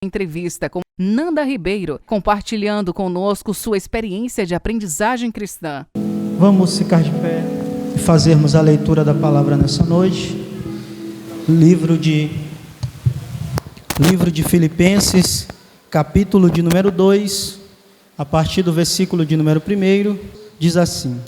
Entrevista com Nanda Ribeiro, compartilhando conosco sua experiência de aprendizagem cristã. Vamos ficar de pé e fazermos a leitura da palavra nessa noite. Livro de Filipenses, capítulo de número 2, a partir do versículo de número 1, diz assim: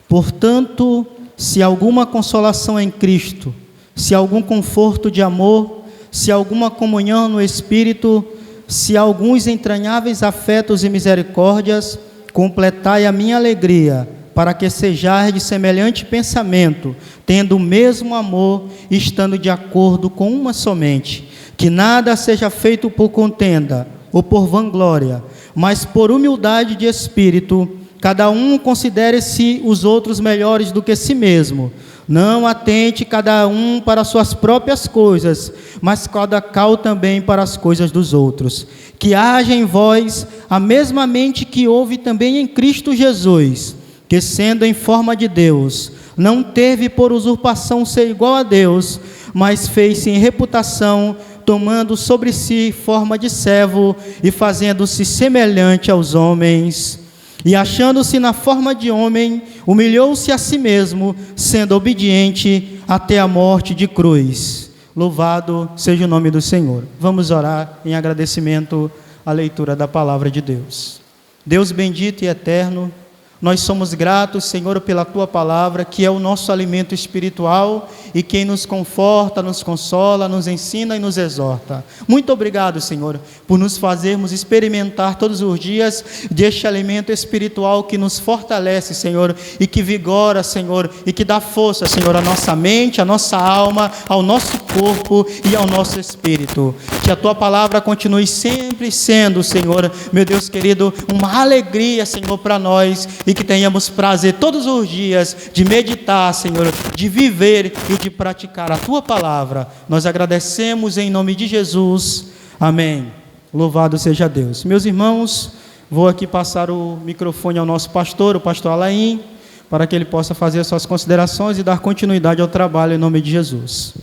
Portanto, se alguma consolação em Cristo, se algum conforto de amor, se alguma comunhão no Espírito, se alguns entranháveis afetos e misericórdias, completai a minha alegria, para que sejais de semelhante pensamento, tendo o mesmo amor, estando de acordo com uma somente. Que nada seja feito por contenda ou por vanglória, mas por humildade de espírito, cada um considere-se os outros melhores do que si mesmo. Não atente cada um para suas próprias coisas, mas cada qual também para as coisas dos outros. Que haja em vós a mesma mente que houve também em Cristo Jesus, que sendo em forma de Deus, não teve por usurpação ser igual a Deus, mas fez-se em reputação, tomando sobre si forma de servo e fazendo-se semelhante aos homens. E achando-se na forma de homem, humilhou-se a si mesmo, sendo obediente até a morte de cruz. Louvado seja o nome do Senhor. Vamos orar em agradecimento à leitura da palavra de Deus. Deus bendito e eterno, nós somos gratos, Senhor, pela Tua palavra, que é o nosso alimento espiritual e quem nos conforta, nos consola, nos ensina e nos exorta. Muito obrigado, Senhor, por nos fazermos experimentar todos os dias deste alimento espiritual que nos fortalece, Senhor, e que vigora, Senhor, e que dá força, Senhor, à nossa mente, à nossa alma, ao nosso corpo e ao nosso espírito. Que a Tua palavra continue sempre sendo, Senhor, meu Deus querido, uma alegria, Senhor, para nós, e que tenhamos prazer todos os dias de meditar, Senhor, de viver e de praticar a Tua palavra. Nós agradecemos em nome de Jesus. Amém. Louvado seja Deus. Meus irmãos, vou aqui passar o microfone ao nosso pastor, o pastor Alain, para que ele possa fazer as suas considerações e dar continuidade ao trabalho em nome de Jesus.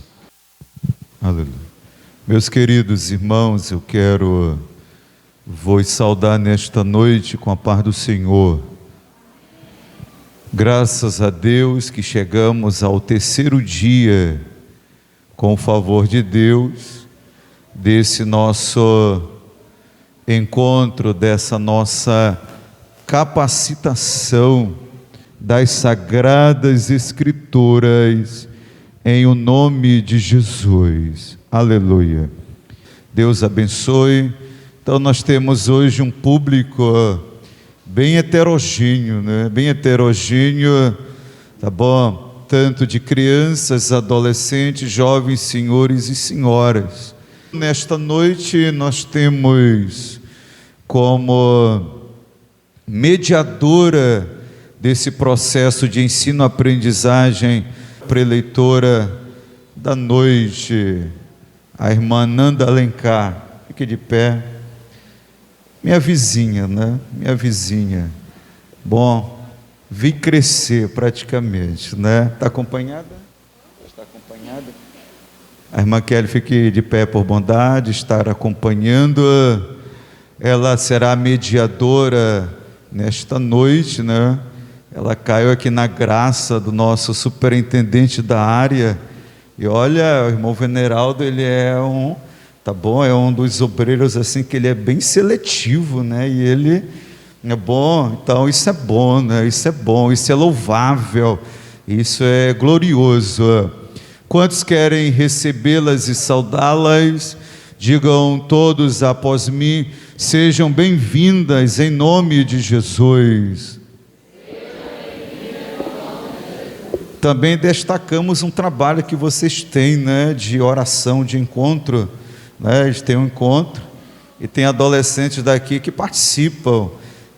Aleluia. Meus queridos irmãos, eu vou saudar nesta noite com a paz do Senhor. Graças a Deus que chegamos ao terceiro dia, com o favor de Deus, desse nosso encontro, dessa nossa capacitação das Sagradas Escrituras, em o nome de Jesus. Aleluia. Deus abençoe. Então nós temos hoje um público bem heterogêneo, né? Bem heterogêneo, tá bom? Tanto de crianças, adolescentes, jovens, senhores e senhoras. Nesta noite nós temos como mediadora desse processo de ensino-aprendizagem, preleitora da noite, a irmã Nanda Alencar. Fique de pé. Minha vizinha, né? Minha vizinha. Bom, vi crescer praticamente, né? Está acompanhada? Está acompanhada? A irmã Kelly, fique de pé por bondade, estar acompanhando. Ela será mediadora nesta noite, né? Ela caiu aqui na graça do nosso superintendente da área. E olha, o irmão Veneraldo, ele é tá bom, é um dos obreiros assim que ele é bem seletivo, né? E ele é bom, então isso é bom, né? Isso é bom, isso é louvável, isso é glorioso. Quantos querem recebê-las e saudá-las? Digam todos após mim: sejam bem-vindas em nome de Jesus. Também destacamos um trabalho que vocês têm, né? De oração, de encontro. Eles têm um encontro e tem adolescentes daqui que participam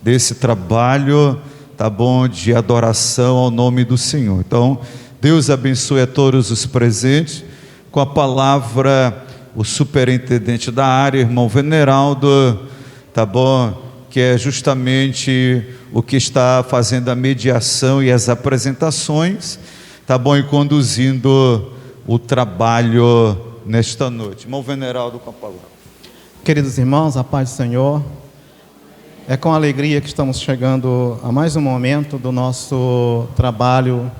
desse trabalho, tá bom, de adoração ao nome do Senhor. Então, Deus abençoe a todos os presentes. Com a palavra, o superintendente da área, irmão Veneraldo, tá bom, que é justamente o que está fazendo a mediação e as apresentações, tá bom, e conduzindo o trabalho nesta noite. Irmão Veneraldo, com a palavra. Queridos irmãos, a paz do Senhor. É com alegria que estamos chegando a mais um momento do nosso trabalho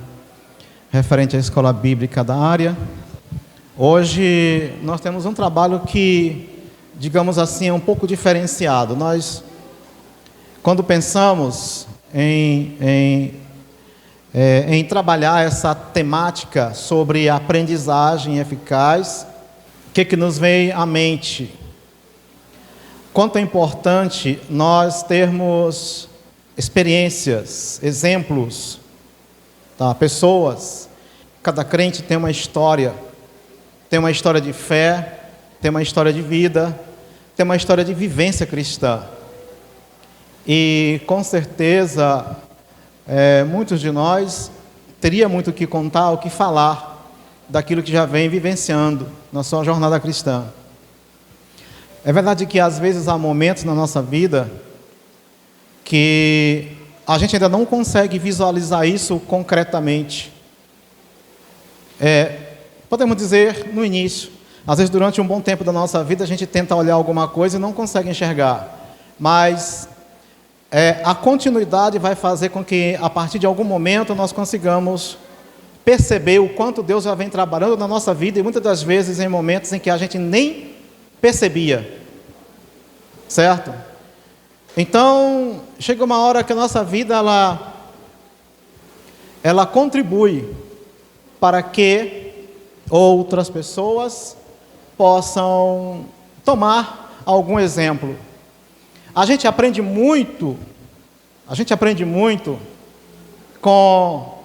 referente à escola bíblica da área. Hoje nós temos um trabalho que, digamos assim, é um pouco diferenciado. Nós, quando pensamos em trabalhar essa temática sobre aprendizagem eficaz, o que nos vem à mente? Quanto é importante nós termos experiências, exemplos, tá? Pessoas. Cada crente tem uma história de fé, tem uma história de vida, tem uma história de vivência cristã. E com certeza, muitos de nós teria muito o que contar, o que falar daquilo que já vem vivenciando na sua jornada cristã. É verdade que às vezes há momentos na nossa vida que a gente ainda não consegue visualizar isso concretamente. Podemos dizer no início, às vezes durante um bom tempo da nossa vida a gente tenta olhar alguma coisa e não consegue enxergar, mas a continuidade vai fazer com que a partir de algum momento nós consigamos perceber o quanto Deus já vem trabalhando na nossa vida, e muitas das vezes em momentos em que a gente nem percebia, certo? Então, chega uma hora que a nossa vida, ela contribui para que outras pessoas possam tomar algum exemplo. A gente aprende muito com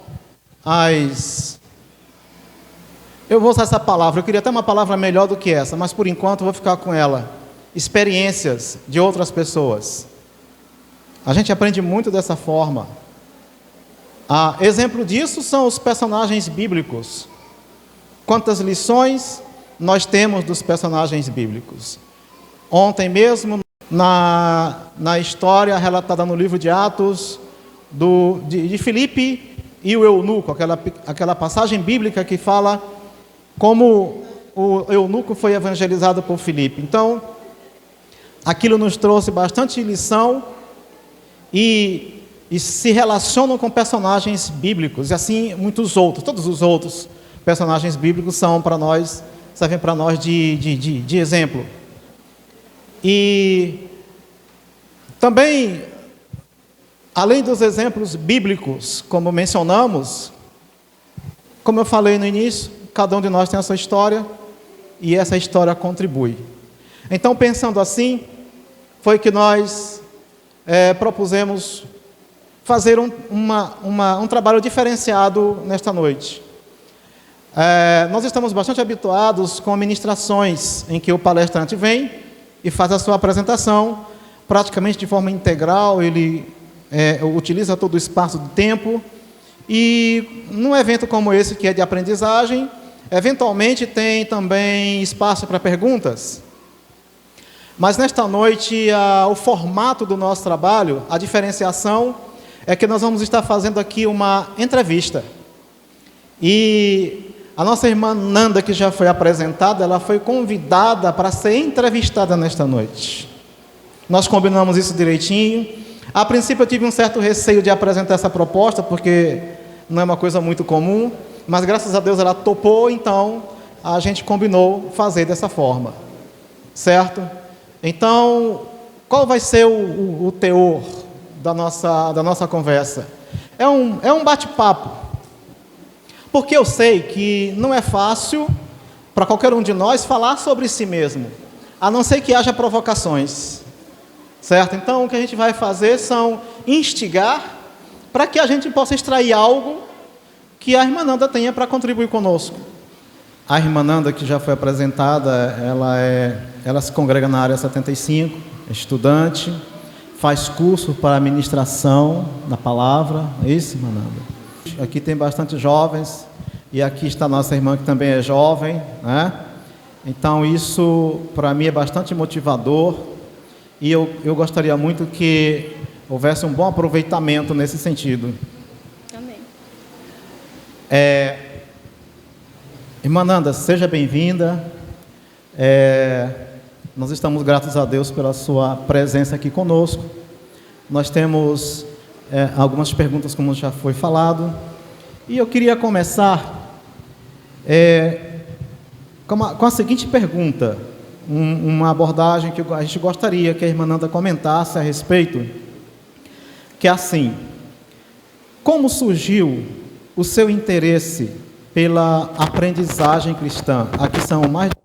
eu vou usar essa palavra, eu queria até uma palavra melhor do que essa, mas por enquanto eu vou ficar com ela. Experiências de outras pessoas. A gente aprende muito dessa forma. Exemplo disso são os personagens bíblicos. Quantas lições nós temos dos personagens bíblicos? Ontem mesmo, na história relatada no livro de Atos, de Filipe e o eunuco, aquela passagem bíblica que fala como o eunuco foi evangelizado por Filipe. Então, aquilo nos trouxe bastante lição e se relacionam com personagens bíblicos, e assim muitos outros. Todos os outros personagens bíblicos servem para nós de exemplo. E também, além dos exemplos bíblicos, como mencionamos, como eu falei no início, cada um de nós tem a sua história, e essa história contribui. Então, pensando assim, foi que nós propusemos fazer um trabalho diferenciado nesta noite. Nós estamos bastante habituados com ministrações em que o palestrante vem e faz a sua apresentação, praticamente de forma integral, ele utiliza todo o espaço do tempo, e num evento como esse, que é de aprendizagem, eventualmente tem também espaço para perguntas. Mas nesta noite, o formato do nosso trabalho, a diferenciação, é que nós vamos estar fazendo aqui uma entrevista. E a nossa irmã Nanda, que já foi apresentada, ela foi convidada para ser entrevistada nesta noite. Nós combinamos isso direitinho. A princípio eu tive um certo receio de apresentar essa proposta, porque não é uma coisa muito comum, mas graças a Deus ela topou, então a gente combinou fazer dessa forma, certo? Então, qual vai ser o teor da nossa conversa? É um bate-papo, porque eu sei que não é fácil para qualquer um de nós falar sobre si mesmo, a não ser que haja provocações, certo? Então, o que a gente vai fazer são instigar para que a gente possa extrair algo que a irmã Nanda tenha para contribuir conosco. A irmã Nanda, que já foi apresentada, ela se congrega na área 75, é estudante, faz curso para ministração da palavra. É isso, irmã Nanda? Aqui tem bastante jovens, e aqui está a nossa irmã que também é jovem, né? Então isso para mim é bastante motivador, e eu gostaria muito que houvesse um bom aproveitamento nesse sentido. Também. Irmã Nanda, seja bem-vinda. Nós estamos gratos a Deus pela sua presença aqui conosco. Nós temos algumas perguntas, como já foi falado. E eu queria começar com a seguinte pergunta, uma abordagem que a gente gostaria que a irmã Nanda comentasse a respeito, que é assim: como surgiu o seu interesse pela aprendizagem cristã? Aqui são mais de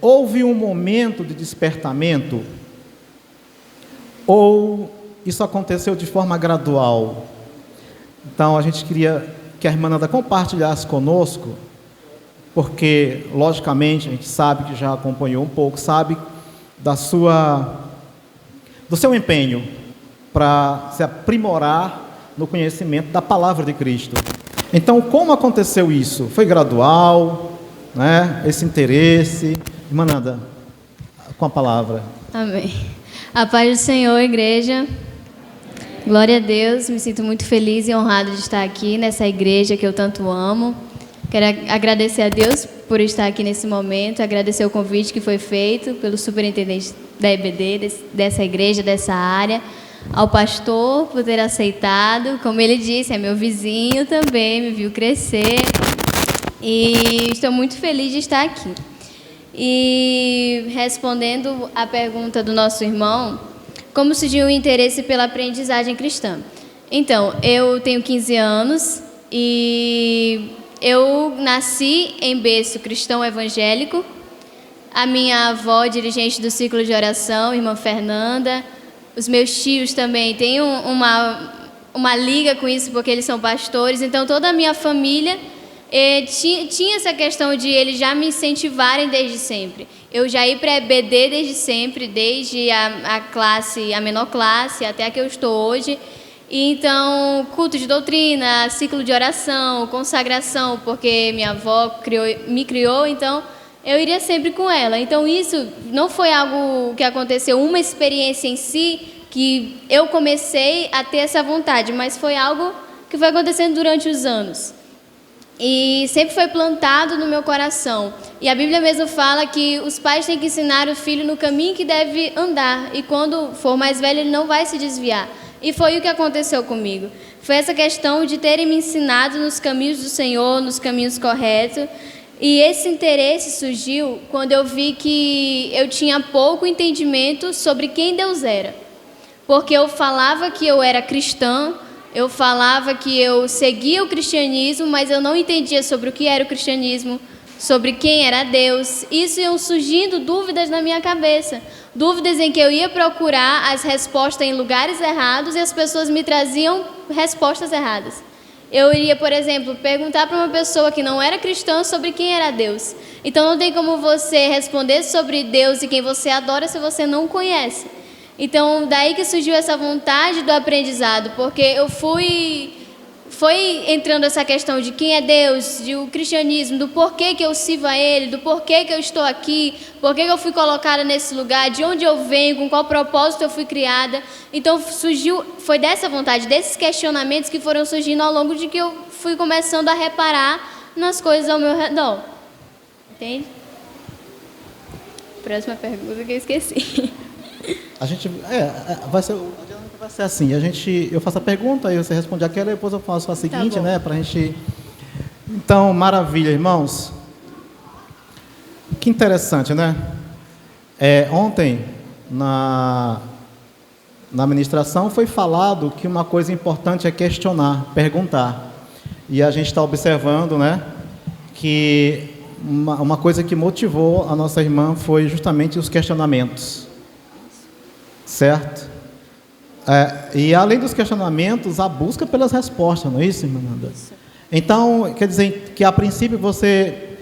houve um momento de despertamento ou isso aconteceu de forma gradual? Então, a gente queria que a irmã Nanda compartilhasse conosco, porque, logicamente, a gente sabe que já acompanhou um pouco, sabe do seu empenho para se aprimorar no conhecimento da palavra de Cristo. Então, como aconteceu isso? Foi gradual, né? Esse interesse? Irmã Nanda, com a palavra. Amém. A paz do Senhor, igreja. Glória a Deus. Me sinto muito feliz e honrada de estar aqui nessa igreja que eu tanto amo. Quero agradecer a Deus por estar aqui nesse momento, agradecer o convite que foi feito pelo superintendente da EBD, dessa igreja, dessa área, ao pastor por ter aceitado. Como ele disse, é meu vizinho também, me viu crescer. E estou muito feliz de estar aqui. E respondendo à pergunta do nosso irmão, como surgiu o interesse pela aprendizagem cristã? Então, eu tenho 15 anos e eu nasci em berço cristão evangélico. A minha avó, dirigente do ciclo de oração, irmã Fernanda. Os meus tios também têm uma liga com isso, porque eles são pastores. Então, toda a minha família tinha essa questão de eles já me incentivarem desde sempre. Eu já ia para a EBD desde sempre, desde a menor classe até a que eu estou hoje. E então, culto de doutrina, ciclo de oração, consagração, porque minha avó me criou, então eu iria sempre com ela. Então, isso não foi algo que aconteceu, uma experiência em si, que eu comecei a ter essa vontade, mas foi algo que foi acontecendo durante os anos. E sempre foi plantado no meu coração. E a Bíblia mesmo fala que os pais têm que ensinar o filho no caminho que deve andar. E quando for mais velho, ele não vai se desviar. E foi o que aconteceu comigo. Foi essa questão de terem me ensinado nos caminhos do Senhor, nos caminhos corretos. E esse interesse surgiu quando eu vi que eu tinha pouco entendimento sobre quem Deus era. Porque eu falava que eu era cristã, eu falava que eu seguia o cristianismo, mas eu não entendia sobre o que era o cristianismo, sobre quem era Deus. Isso iam surgindo dúvidas na minha cabeça. Dúvidas em que eu ia procurar as respostas em lugares errados e as pessoas me traziam respostas erradas. Eu iria, por exemplo, perguntar para uma pessoa que não era cristã sobre quem era Deus. Então não tem como você responder sobre Deus e quem você adora se você não conhece. Então, daí que surgiu essa vontade do aprendizado, porque eu foi entrando essa questão de quem é Deus, de o cristianismo, do porquê que eu sirvo a Ele, do porquê que eu estou aqui, porquê que eu fui colocada nesse lugar, de onde eu venho, com qual propósito eu fui criada. Então, foi dessa vontade, desses questionamentos que foram surgindo ao longo de que eu fui começando a reparar nas coisas ao meu redor. Entende? Próxima pergunta que eu esqueci. A gente vai ser assim, eu faço a pergunta, aí você responde aquela, e depois eu faço a seguinte, né, pra gente. Então, maravilha, irmãos. Que interessante, né? Ontem na administração foi falado que uma coisa importante é questionar, perguntar. E a gente está observando, né, que uma coisa que motivou a nossa irmã foi justamente os questionamentos. Certo? E além dos questionamentos, a busca pelas respostas, não é isso, irmã Nanda? Então, quer dizer que a princípio você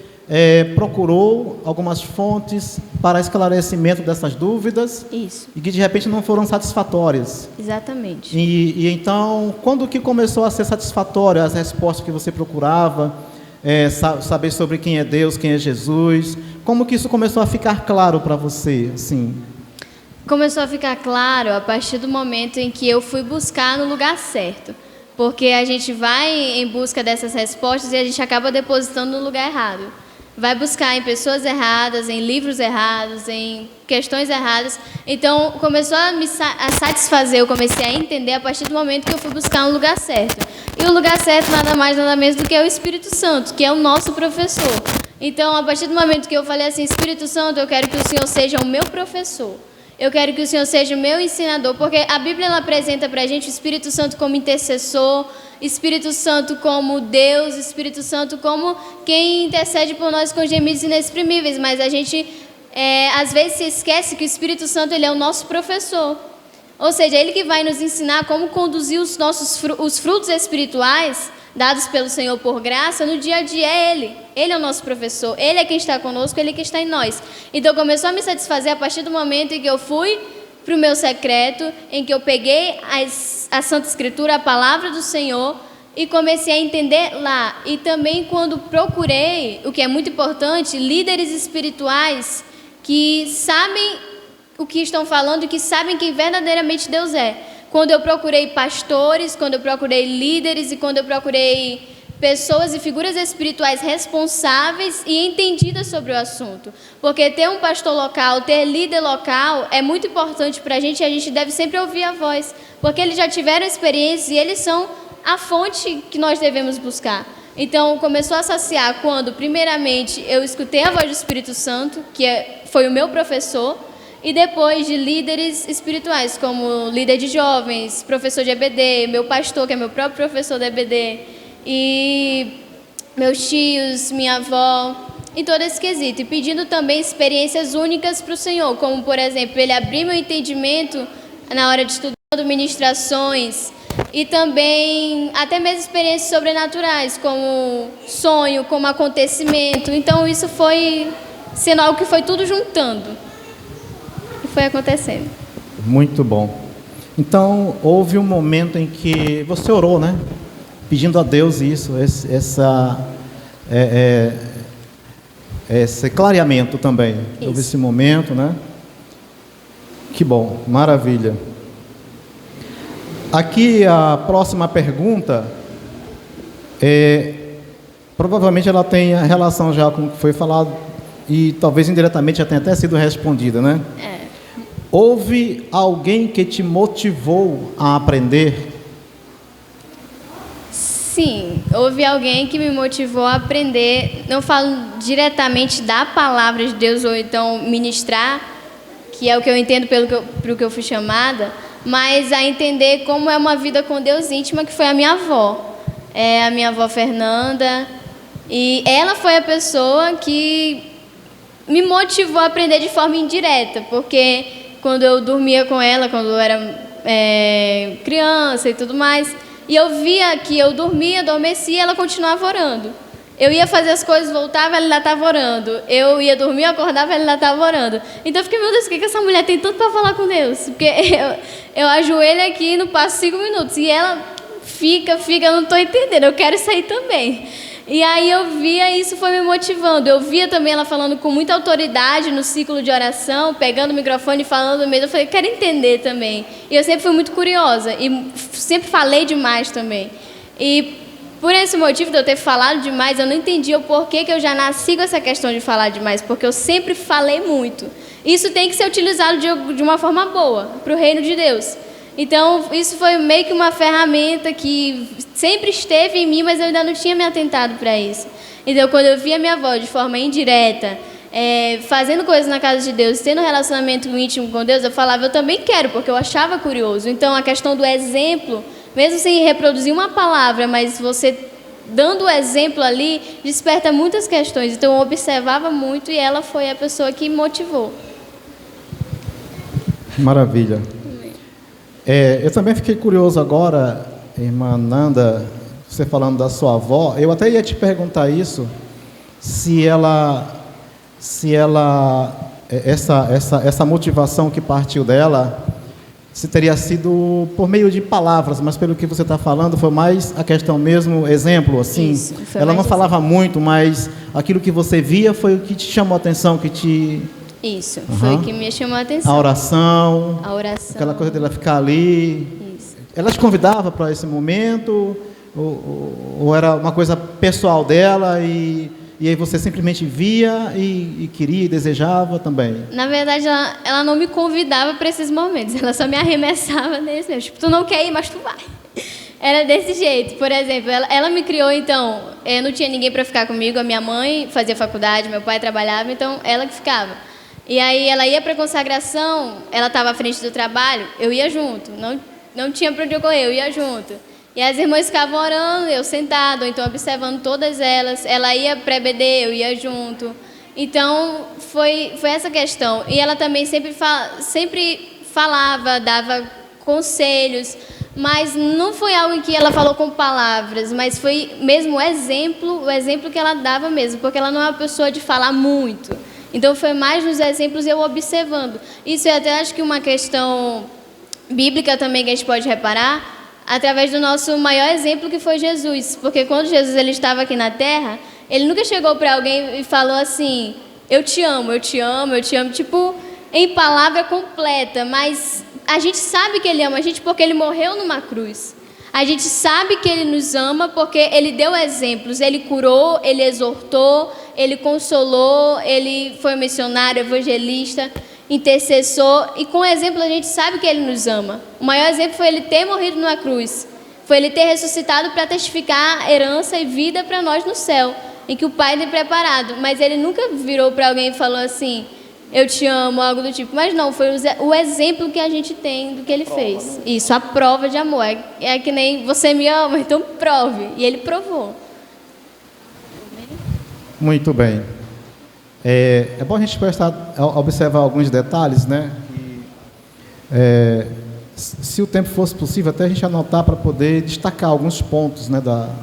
procurou algumas fontes para esclarecimento dessas dúvidas. Isso. E que de repente não foram satisfatórias. Exatamente. E então, quando que começou a ser satisfatória as respostas que você procurava, saber sobre quem é Deus, quem é Jesus? Como que isso começou a ficar claro para você, assim? Começou a ficar claro a partir do momento em que eu fui buscar no lugar certo. Porque a gente vai em busca dessas respostas e a gente acaba depositando no lugar errado. vai buscar em pessoas erradas, em livros errados, em questões erradas. Então, começou a satisfazer, eu comecei a entender a partir do momento que eu fui buscar um lugar certo. E o lugar certo nada mais, nada menos do que o Espírito Santo, que é o nosso professor. Então, a partir do momento que eu falei assim, Espírito Santo, eu quero que o Senhor seja o meu professor. Eu quero que o Senhor seja o meu ensinador, porque a Bíblia ela apresenta para a gente o Espírito Santo como intercessor, Espírito Santo como Deus, Espírito Santo como quem intercede por nós com gemidos inexprimíveis, mas a gente às vezes se esquece que o Espírito Santo ele é o nosso professor, ou seja, ele que vai nos ensinar como conduzir os frutos espirituais dados pelo Senhor por graça no dia a dia. Ele é o nosso professor, ele é quem está conosco, ele é quem está em nós. Então começou a me satisfazer a partir do momento em que eu fui para o meu secreto, em que eu peguei a Santa Escritura, a palavra do Senhor, e comecei a entender lá. E também quando procurei, o que é muito importante, líderes espirituais que sabem o que estão falando e que sabem quem verdadeiramente Deus é. Quando eu procurei pastores, quando eu procurei líderes e quando eu procurei pessoas e figuras espirituais responsáveis e entendidas sobre o assunto. Porque ter um pastor local, ter líder local é muito importante para a gente e a gente deve sempre ouvir a voz. Porque eles já tiveram experiência e eles são a fonte que nós devemos buscar. Então, começou a saciar quando, primeiramente, eu escutei a voz do Espírito Santo, que foi o meu professor, e depois de líderes espirituais, como líder de jovens, professor de EBD, meu pastor, que é meu próprio professor da EBD, e meus tios, minha avó, em todo esse quesito. E pedindo também experiências únicas para o Senhor, como, por exemplo, ele abrir meu entendimento na hora de estudando ministrações, e também até mesmo experiências sobrenaturais, como sonho, como acontecimento. Então, isso foi sendo algo que foi tudo juntando. Foi acontecendo. Muito bom. Então, houve um momento em que você orou, né? Pedindo a Deus isso, esse clareamento também. Isso. Houve esse momento, né? Que bom, maravilha. Aqui a próxima pergunta, provavelmente ela tem relação já com o que foi falado e talvez indiretamente já tenha até sido respondida, né? Houve alguém que te motivou a aprender? Sim, houve alguém que me motivou a aprender. Não falo diretamente da palavra de Deus ou então ministrar, que é o que eu entendo pelo que eu fui chamada, mas a entender como é uma vida com Deus íntima, que foi a minha avó. A minha avó Fernanda. E ela foi a pessoa que me motivou a aprender de forma indireta, porque quando eu dormia com ela, quando eu era criança e tudo mais, e eu via que eu dormia, adormecia, ela continuava orando. Eu ia fazer as coisas, voltava, ela ainda estava orando. Eu ia dormir, acordava, ela ainda estava orando. Então eu fiquei, meu Deus, o que essa mulher tem tanto para falar com Deus? Porque eu ajoelho aqui e não passo 5 minutos. E ela fica, eu não estou entendendo, eu quero sair também. E aí eu via e isso foi me motivando. Eu via também ela falando com muita autoridade no ciclo de oração, pegando o microfone e falando mesmo. Eu falei, quero entender também. E eu sempre fui muito curiosa e sempre falei demais também. E por esse motivo de eu ter falado demais, eu não entendia o porquê que eu já nasci com essa questão de falar demais, porque eu sempre falei muito. Isso tem que ser utilizado de uma forma boa, para o reino de Deus. Então, isso foi meio que uma ferramenta que sempre esteve em mim, mas eu ainda não tinha me atentado para isso. Então, quando eu via minha avó de forma indireta, fazendo coisas na casa de Deus, tendo um relacionamento íntimo com Deus, eu falava, eu também quero, porque eu achava curioso. Então, a questão do exemplo, mesmo sem reproduzir uma palavra, mas você dando o exemplo ali, desperta muitas questões. Então, eu observava muito e ela foi a pessoa que me motivou. Maravilha. Eu também fiquei curioso agora, irmã Nanda, você falando da sua avó, eu até ia te perguntar isso, essa motivação que partiu dela, se teria sido por meio de palavras, mas pelo que você está falando, foi mais a questão mesmo, exemplo, assim, isso, ela não falava muito, mas aquilo que você via foi o que te chamou a atenção, que te... Isso, foi o que me chamou a atenção. A oração, aquela coisa dela ficar ali. Isso. Ela te convidava para esse momento? Ou era uma coisa pessoal dela e E aí você simplesmente via e queria e desejava também? Na verdade, ela não me convidava para esses momentos, ela só me arremessava nesse mesmo. Tipo, tu não quer ir, mas tu vai. Era desse jeito. Por exemplo, ela me criou, então, não tinha ninguém para ficar comigo, a minha mãe fazia faculdade, meu pai trabalhava, então ela que ficava. E aí ela ia para a consagração, ela estava à frente do trabalho, eu ia junto, não tinha para onde eu correr, eu ia junto. E as irmãs ficavam orando, eu sentado, ou então observando todas elas. Ela ia pré-BD, eu ia junto. Então, foi essa questão. E ela também sempre falava, dava conselhos, mas não foi algo em que ela falou com palavras, mas foi mesmo o exemplo que ela dava mesmo, porque ela não é uma pessoa de falar muito. Então, foi mais nos exemplos eu observando. Isso eu até acho que uma questão bíblica também que a gente pode reparar, através do nosso maior exemplo, que foi Jesus. Porque quando Jesus ele estava aqui na Terra, ele nunca chegou para alguém e falou assim, eu te amo, eu te amo, eu te amo, tipo, em palavra completa, mas a gente sabe que ele ama a gente porque ele morreu numa cruz. A gente sabe que ele nos ama porque ele deu exemplos, ele curou, ele exortou, ele consolou, ele foi missionário, evangelista, intercessor, e com o exemplo a gente sabe que ele nos ama. O maior exemplo foi ele ter morrido numa cruz, foi ele ter ressuscitado para testificar herança e vida para nós no céu, em que o Pai tem preparado, mas ele nunca virou para alguém e falou assim, eu te amo, algo do tipo, mas não, foi o exemplo que a gente tem do que ele fez. Isso, a prova de amor, é que nem você me ama, então prove, e ele provou. Muito bem. É bom a gente observar alguns detalhes, né? Se o tempo fosse possível, até a gente anotar para poder destacar alguns pontos, né,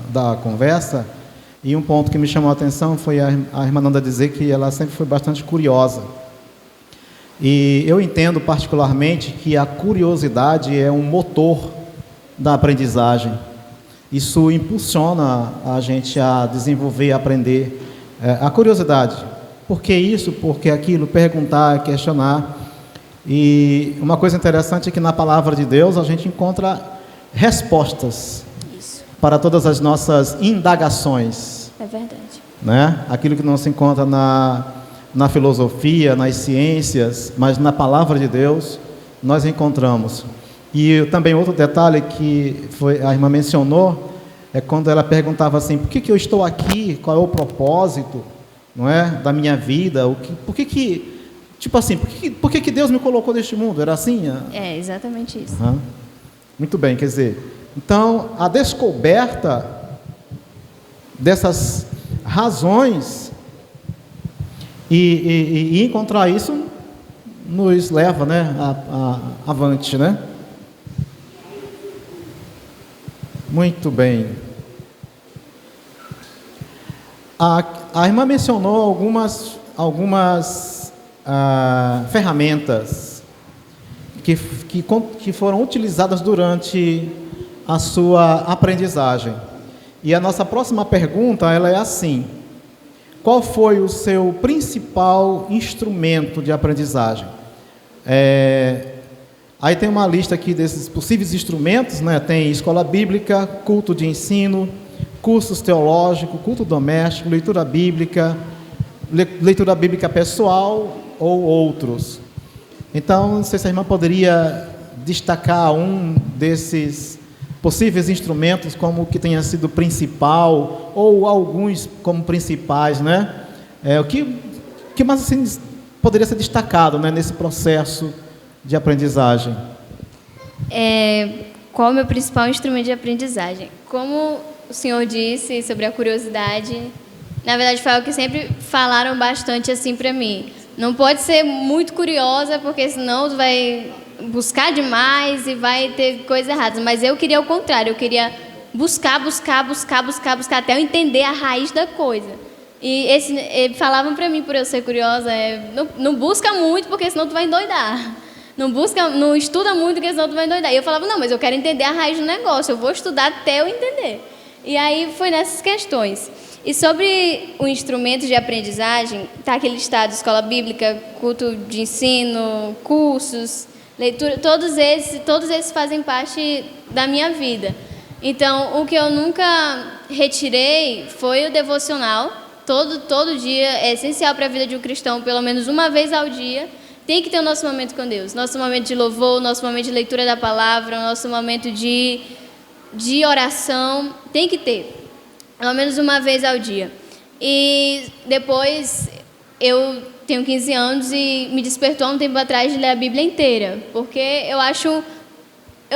da conversa. E um ponto que me chamou a atenção foi a irmã Nanda dizer que ela sempre foi bastante curiosa. E eu entendo particularmente que a curiosidade é um motor da aprendizagem. Isso impulsiona a gente a desenvolver, a aprender. A curiosidade. Por que isso? Por que aquilo? Perguntar, questionar. E uma coisa interessante é que na palavra de Deus a gente encontra respostas para todas as nossas indagações. É verdade. Né? Aquilo que não se encontra na filosofia, nas ciências, mas na palavra de Deus nós encontramos. E também outro detalhe que a irmã mencionou é quando ela perguntava assim, por que eu estou aqui? Qual é o propósito, não é, da minha vida? Por que Deus me colocou neste mundo? Era assim? É, exatamente isso. Uhum. Muito bem, quer dizer, então a descoberta dessas razões e encontrar isso nos leva, né, avante, né? Muito bem. A irmã mencionou algumas ferramentas que foram utilizadas durante a sua aprendizagem. E a nossa próxima pergunta, ela é assim: qual foi o seu principal instrumento de aprendizagem? Aí tem uma lista aqui desses possíveis instrumentos, né? Tem escola bíblica, culto de ensino, cursos teológicos, culto doméstico, leitura bíblica pessoal ou outros. Então, não sei se a irmã poderia destacar um desses possíveis instrumentos como que tenha sido principal ou alguns como principais, né? O que mais assim poderia ser destacado, né, nesse processo de aprendizagem? Qual é o meu principal instrumento de aprendizagem? Como o senhor disse sobre a curiosidade, na verdade foi algo que sempre falaram bastante assim para mim. Não pode ser muito curiosa, porque senão tu vai buscar demais e vai ter coisas erradas. Mas eu queria o contrário, eu queria buscar até eu entender a raiz da coisa. E falavam para mim, por eu ser curiosa, não busca muito, porque senão tu vai endoidar. Não estuda muito, porque senão tu vai endoidar. E eu falava, não, mas eu quero entender a raiz do negócio, eu vou estudar até eu entender. E aí foi nessas questões. E sobre o instrumento de aprendizagem, está aqui listado: escola bíblica, culto de ensino, cursos, leitura, todos esses fazem parte da minha vida. Então, o que eu nunca retirei foi o devocional, todo dia, é essencial para a vida de um cristão, pelo menos uma vez ao dia, tem que ter o nosso momento com Deus. Nosso momento de louvor, nosso momento de leitura da palavra, nosso momento de oração, tem que ter. Pelo menos uma vez ao dia. E depois, eu tenho 15 anos e me despertou há um tempo atrás de ler a Bíblia inteira. Porque eu acho...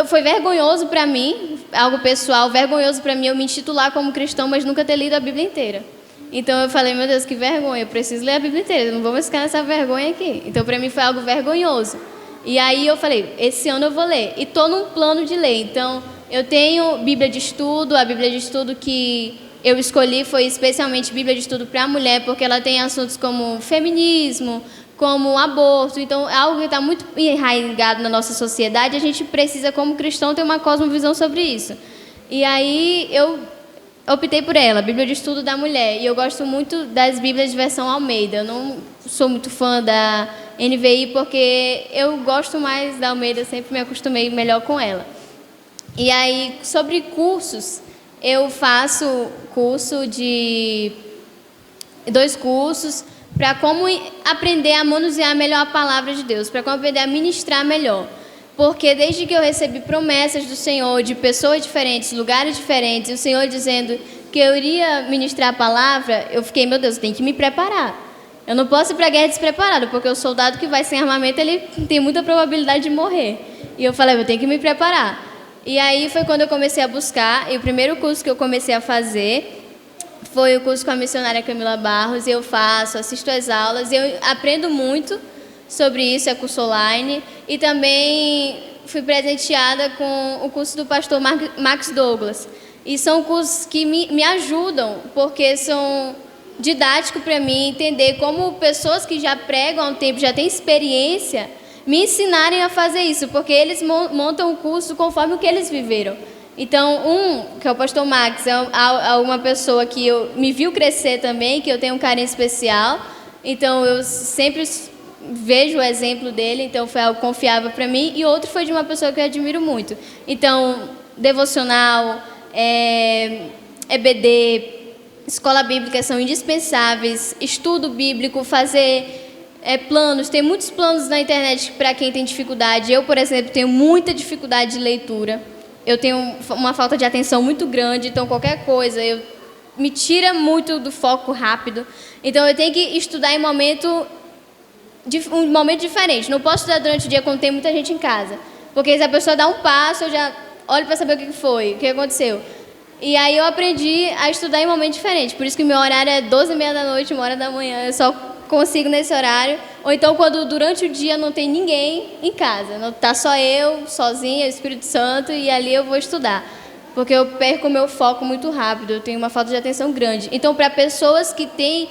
Foi vergonhoso para mim, algo pessoal, vergonhoso para mim eu me intitular como cristão, mas nunca ter lido a Bíblia inteira. Então eu falei, meu Deus, que vergonha, eu preciso ler a Bíblia inteira, eu não vou mais ficar nessa vergonha aqui. Então para mim foi algo vergonhoso. E aí eu falei, esse ano eu vou ler. E estou num plano de ler. Então eu tenho Bíblia de estudo, a Bíblia de estudo que eu escolhi foi especialmente Bíblia de estudo para a mulher, porque ela tem assuntos como feminismo, como aborto, então é algo que está muito enraizado na nossa sociedade, a gente precisa, como cristão, ter uma cosmovisão sobre isso. E aí eu optei por ela, Bíblia de Estudo da Mulher, e eu gosto muito das Bíblias de versão Almeida, eu não sou muito fã da NVI, porque eu gosto mais da Almeida, sempre me acostumei melhor com ela. E aí, sobre cursos, eu faço dois cursos, para como aprender a manusear melhor a palavra de Deus, para como aprender a ministrar melhor. Porque desde que eu recebi promessas do Senhor, de pessoas diferentes, lugares diferentes, e o Senhor dizendo que eu iria ministrar a palavra, eu fiquei, meu Deus, eu tenho que me preparar. Eu não posso ir para a guerra despreparado, porque o soldado que vai sem armamento, ele tem muita probabilidade de morrer. E eu falei, eu tenho que me preparar. E aí foi quando eu comecei a buscar, e o primeiro curso que eu comecei a fazer foi o curso com a missionária Camila Barros, e eu assisto às aulas, e eu aprendo muito sobre isso, é curso online, e também fui presenteada com o curso do pastor Max Douglas. E são cursos que me ajudam, porque são didáticos para mim entender como pessoas que já pregam há um tempo, já têm experiência, me ensinarem a fazer isso, porque eles montam o curso conforme o que eles viveram. Então, que é o pastor Max, é uma pessoa que me viu crescer também, que eu tenho um carinho especial. Então, eu sempre vejo o exemplo dele, então foi algo confiável para mim. E outro foi de uma pessoa que eu admiro muito. Então, devocional, EBD, escola bíblica são indispensáveis, estudo bíblico, fazer planos. Tem muitos planos na internet para quem tem dificuldade. Eu, por exemplo, tenho muita dificuldade de leitura. Eu tenho uma falta de atenção muito grande, então qualquer coisa me tira muito do foco rápido. Então eu tenho que estudar em um momento diferente. Não posso estudar durante o dia quando tem muita gente em casa, porque se a pessoa dá um passo, eu já olho para saber o que foi, o que aconteceu. E aí eu aprendi a estudar em um momento diferente. Por isso que meu horário é 12h30 da noite, 1h da manhã. Eu só consigo nesse horário. Ou então quando durante o dia não tem ninguém em casa, não tá só eu, sozinha, o Espírito Santo, e ali eu vou estudar. Porque eu perco o meu foco muito rápido, eu tenho uma falta de atenção grande. Então, para pessoas que têm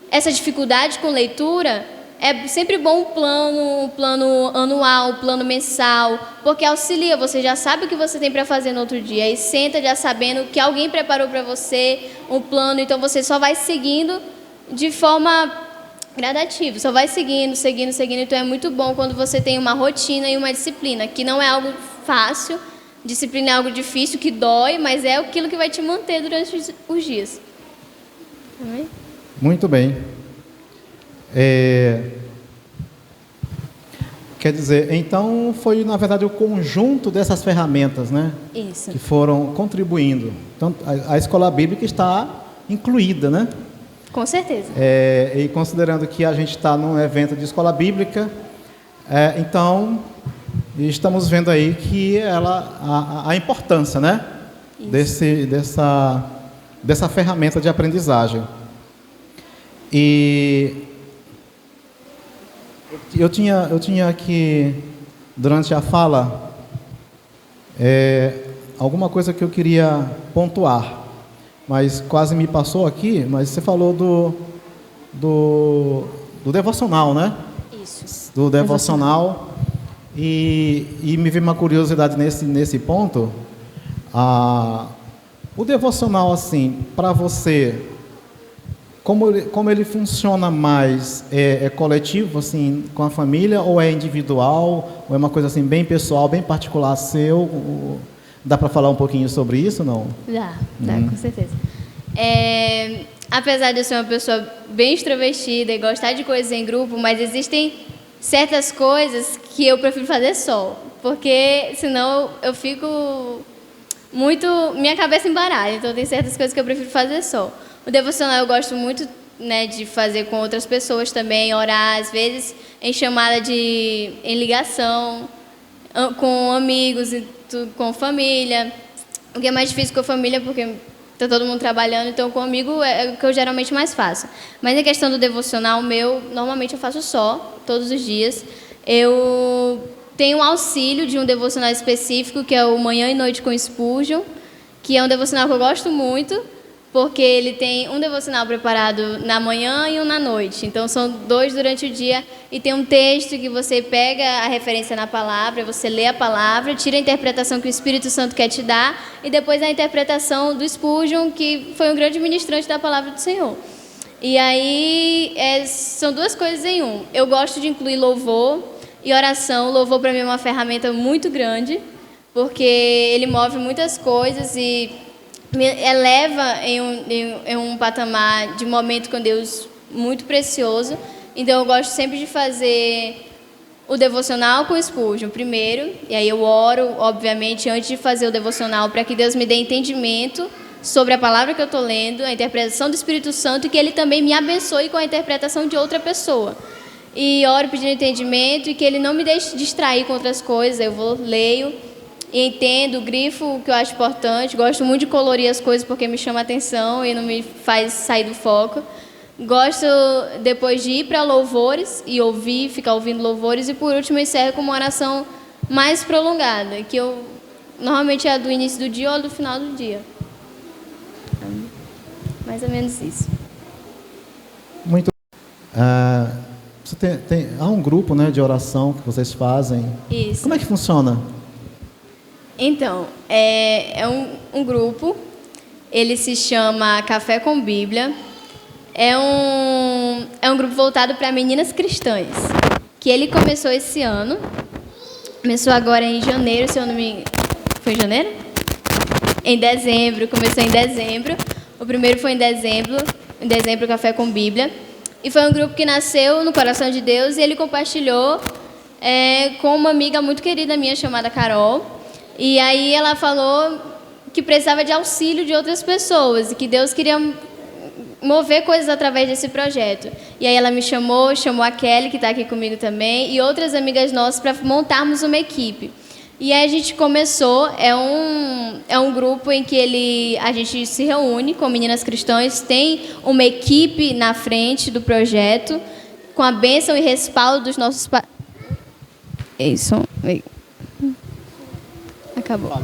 essa dificuldade com leitura, é sempre bom um plano anual, um plano mensal, porque auxilia, você já sabe o que você tem para fazer no outro dia, e senta já sabendo que alguém preparou para você um plano, então você só vai seguindo de forma gradativa, só vai seguindo, então é muito bom quando você tem uma rotina e uma disciplina, que não é algo fácil, disciplina é algo difícil, que dói, mas é aquilo que vai te manter durante os dias. Amém? Muito bem. Quer dizer, então foi na verdade o conjunto dessas ferramentas, né? Isso. Que foram contribuindo. Então a escola bíblica está incluída, né? Com certeza. E considerando que a gente está num evento de escola bíblica, então estamos vendo aí que a importância, né? Dessa ferramenta de aprendizagem. E eu tinha aqui, durante a fala, alguma coisa que eu queria pontuar, mas quase me passou aqui. Mas você falou do devocional, né? Isso. Do devocional. E me veio uma curiosidade nesse ponto. O devocional, assim, para você, como ele funciona mais? É coletivo, assim, com a família, ou é individual, ou é uma coisa assim bem pessoal, bem particular seu? Dá para falar um pouquinho sobre isso, não? Dá, com certeza. apesar de eu ser uma pessoa bem extrovertida e gostar de coisas em grupo, mas existem certas coisas que eu prefiro fazer só, porque senão eu fico muito... minha cabeça embaralha, então tem certas coisas que eu prefiro fazer só. O devocional eu gosto muito, né, de fazer com outras pessoas também, orar, às vezes em chamada em ligação, com amigos, com família. O que é mais difícil com a família, porque está todo mundo trabalhando, então com amigo é o que eu geralmente mais faço. Mas em questão do devocional meu, normalmente eu faço só, todos os dias. Eu tenho um auxílio de um devocional específico, que é o Manhã e Noite com Spurgeon, que é um devocional que eu gosto muito, porque ele tem um devocional preparado na manhã e um na noite. Então, são 2 durante o dia. E tem um texto que você pega a referência na palavra, você lê a palavra, tira a interpretação que o Espírito Santo quer te dar, e depois a interpretação do Spurgeon, que foi um grande ministrante da palavra do Senhor. E aí, são 2 coisas em um. Eu gosto de incluir louvor e oração. Louvor, para mim, é uma ferramenta muito grande, porque ele move muitas coisas e me eleva em um patamar de momento com Deus muito precioso. Então, eu gosto sempre de fazer o devocional com o Spurgeon primeiro, e aí eu oro, obviamente, antes de fazer o devocional, para que Deus me dê entendimento sobre a palavra que eu estou lendo, a interpretação do Espírito Santo, e que Ele também me abençoe com a interpretação de outra pessoa. E oro pedindo entendimento e que Ele não me deixe distrair com outras coisas. Eu vou, leio e entendo, grifo o que eu acho importante. Gosto muito de colorir as coisas porque me chama a atenção e não me faz sair do foco. Gosto depois de ir para louvores e ouvir, ficar ouvindo louvores. E por último, eu encerro com uma oração mais prolongada, que eu normalmente é do início do dia ou do final do dia. Mais ou menos isso. Muito. Você há um grupo, né, de oração que vocês fazem. Isso. Como é que funciona? Então, é um grupo, ele se chama Café com Bíblia. É um grupo voltado para meninas cristãs, que ele começou esse ano. Começou agora em janeiro, se eu não me engano. Foi em janeiro? Em dezembro, começou em dezembro. O primeiro foi em dezembro, Café com Bíblia. E foi um grupo que nasceu no coração de Deus e ele compartilhou com uma amiga muito querida minha chamada Carol. E aí ela falou que precisava de auxílio de outras pessoas e que Deus queria mover coisas através desse projeto. E aí ela me chamou a Kelly, que está aqui comigo também, e outras amigas nossas para montarmos uma equipe. E aí a gente começou, é um grupo em que a gente se reúne com meninas cristãs, tem uma equipe na frente do projeto, com a bênção e respaldo dos nossos... Isso, acabou.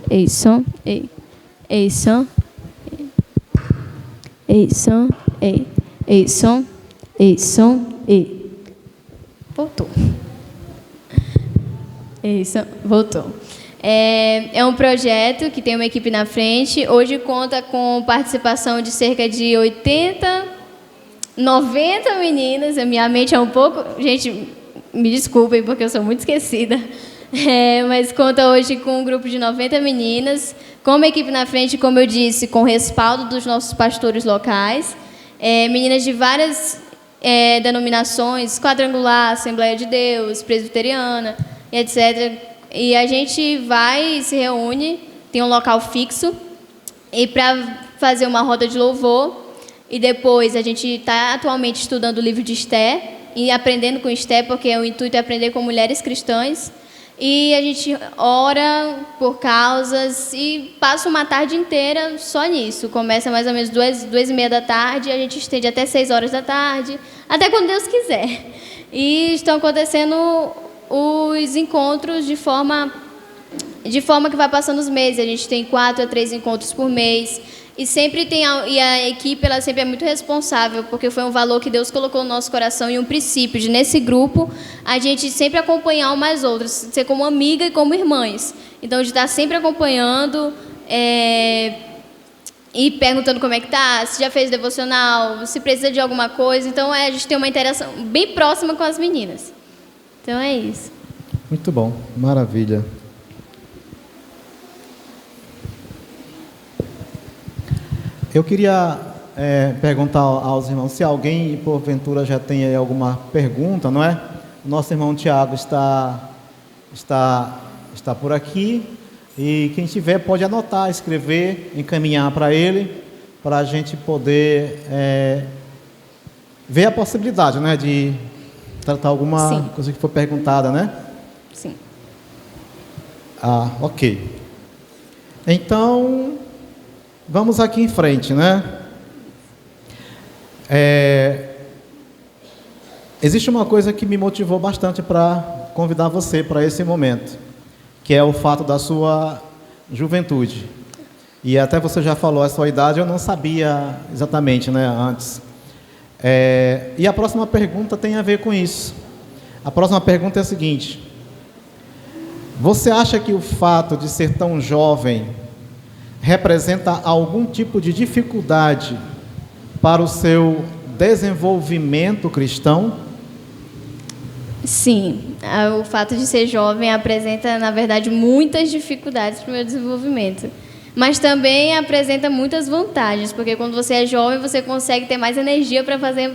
Isso, voltou. Isso, voltou. É um projeto que tem uma equipe na frente. Hoje conta com participação de cerca de 90 meninas. A minha mente é um pouco... Gente, me desculpem porque eu sou muito esquecida. Mas conta hoje com um grupo de 90 meninas, com uma equipe na frente, como eu disse, com respaldo dos nossos pastores locais. Meninas de várias denominações, quadrangular, Assembleia de Deus, presbiteriana, etc. E a gente vai e se reúne, tem um local fixo, e para fazer uma roda de louvor. E depois a gente está atualmente estudando o livro de Esther e aprendendo com Esther, porque o intuito é aprender com mulheres cristãs. E a gente ora por causas e passa uma tarde inteira só nisso. Começa mais ou menos 2h30 da tarde, a gente estende até 6 horas da tarde, até quando Deus quiser. E estão acontecendo os encontros de forma que vai passando os meses. A gente tem 4 a 3 encontros por mês. E sempre e a equipe ela sempre é muito responsável, porque foi um valor que Deus colocou no nosso coração e um princípio de, nesse grupo, a gente sempre acompanhar umas outras, ser como amiga e como irmãs. Então, de estar sempre acompanhando e perguntando como é que tá, se já fez devocional, se precisa de alguma coisa. Então, a gente tem uma interação bem próxima com as meninas. Então, é isso. Muito bom, maravilha. Eu queria perguntar aos irmãos se alguém, porventura, já tem aí alguma pergunta, não é? O nosso irmão Tiago está por aqui, e quem tiver pode anotar, escrever, encaminhar para ele, para a gente poder ver a possibilidade, né, de tratar alguma Sim. coisa que foi perguntada, né? Sim. Ah, ok. Então, vamos aqui em frente, né? Existe uma coisa que me motivou bastante para convidar você para esse momento, que é o fato da sua juventude. E até você já falou a sua idade, eu não sabia exatamente, né, antes. E a próxima pergunta tem a ver com isso. A próxima pergunta é a seguinte: você acha que o fato de ser tão jovem representa algum tipo de dificuldade para o seu desenvolvimento cristão? Sim, o fato de ser jovem apresenta, na verdade, muitas dificuldades para o meu desenvolvimento. Mas também apresenta muitas vantagens, porque quando você é jovem, você consegue ter mais energia para fazer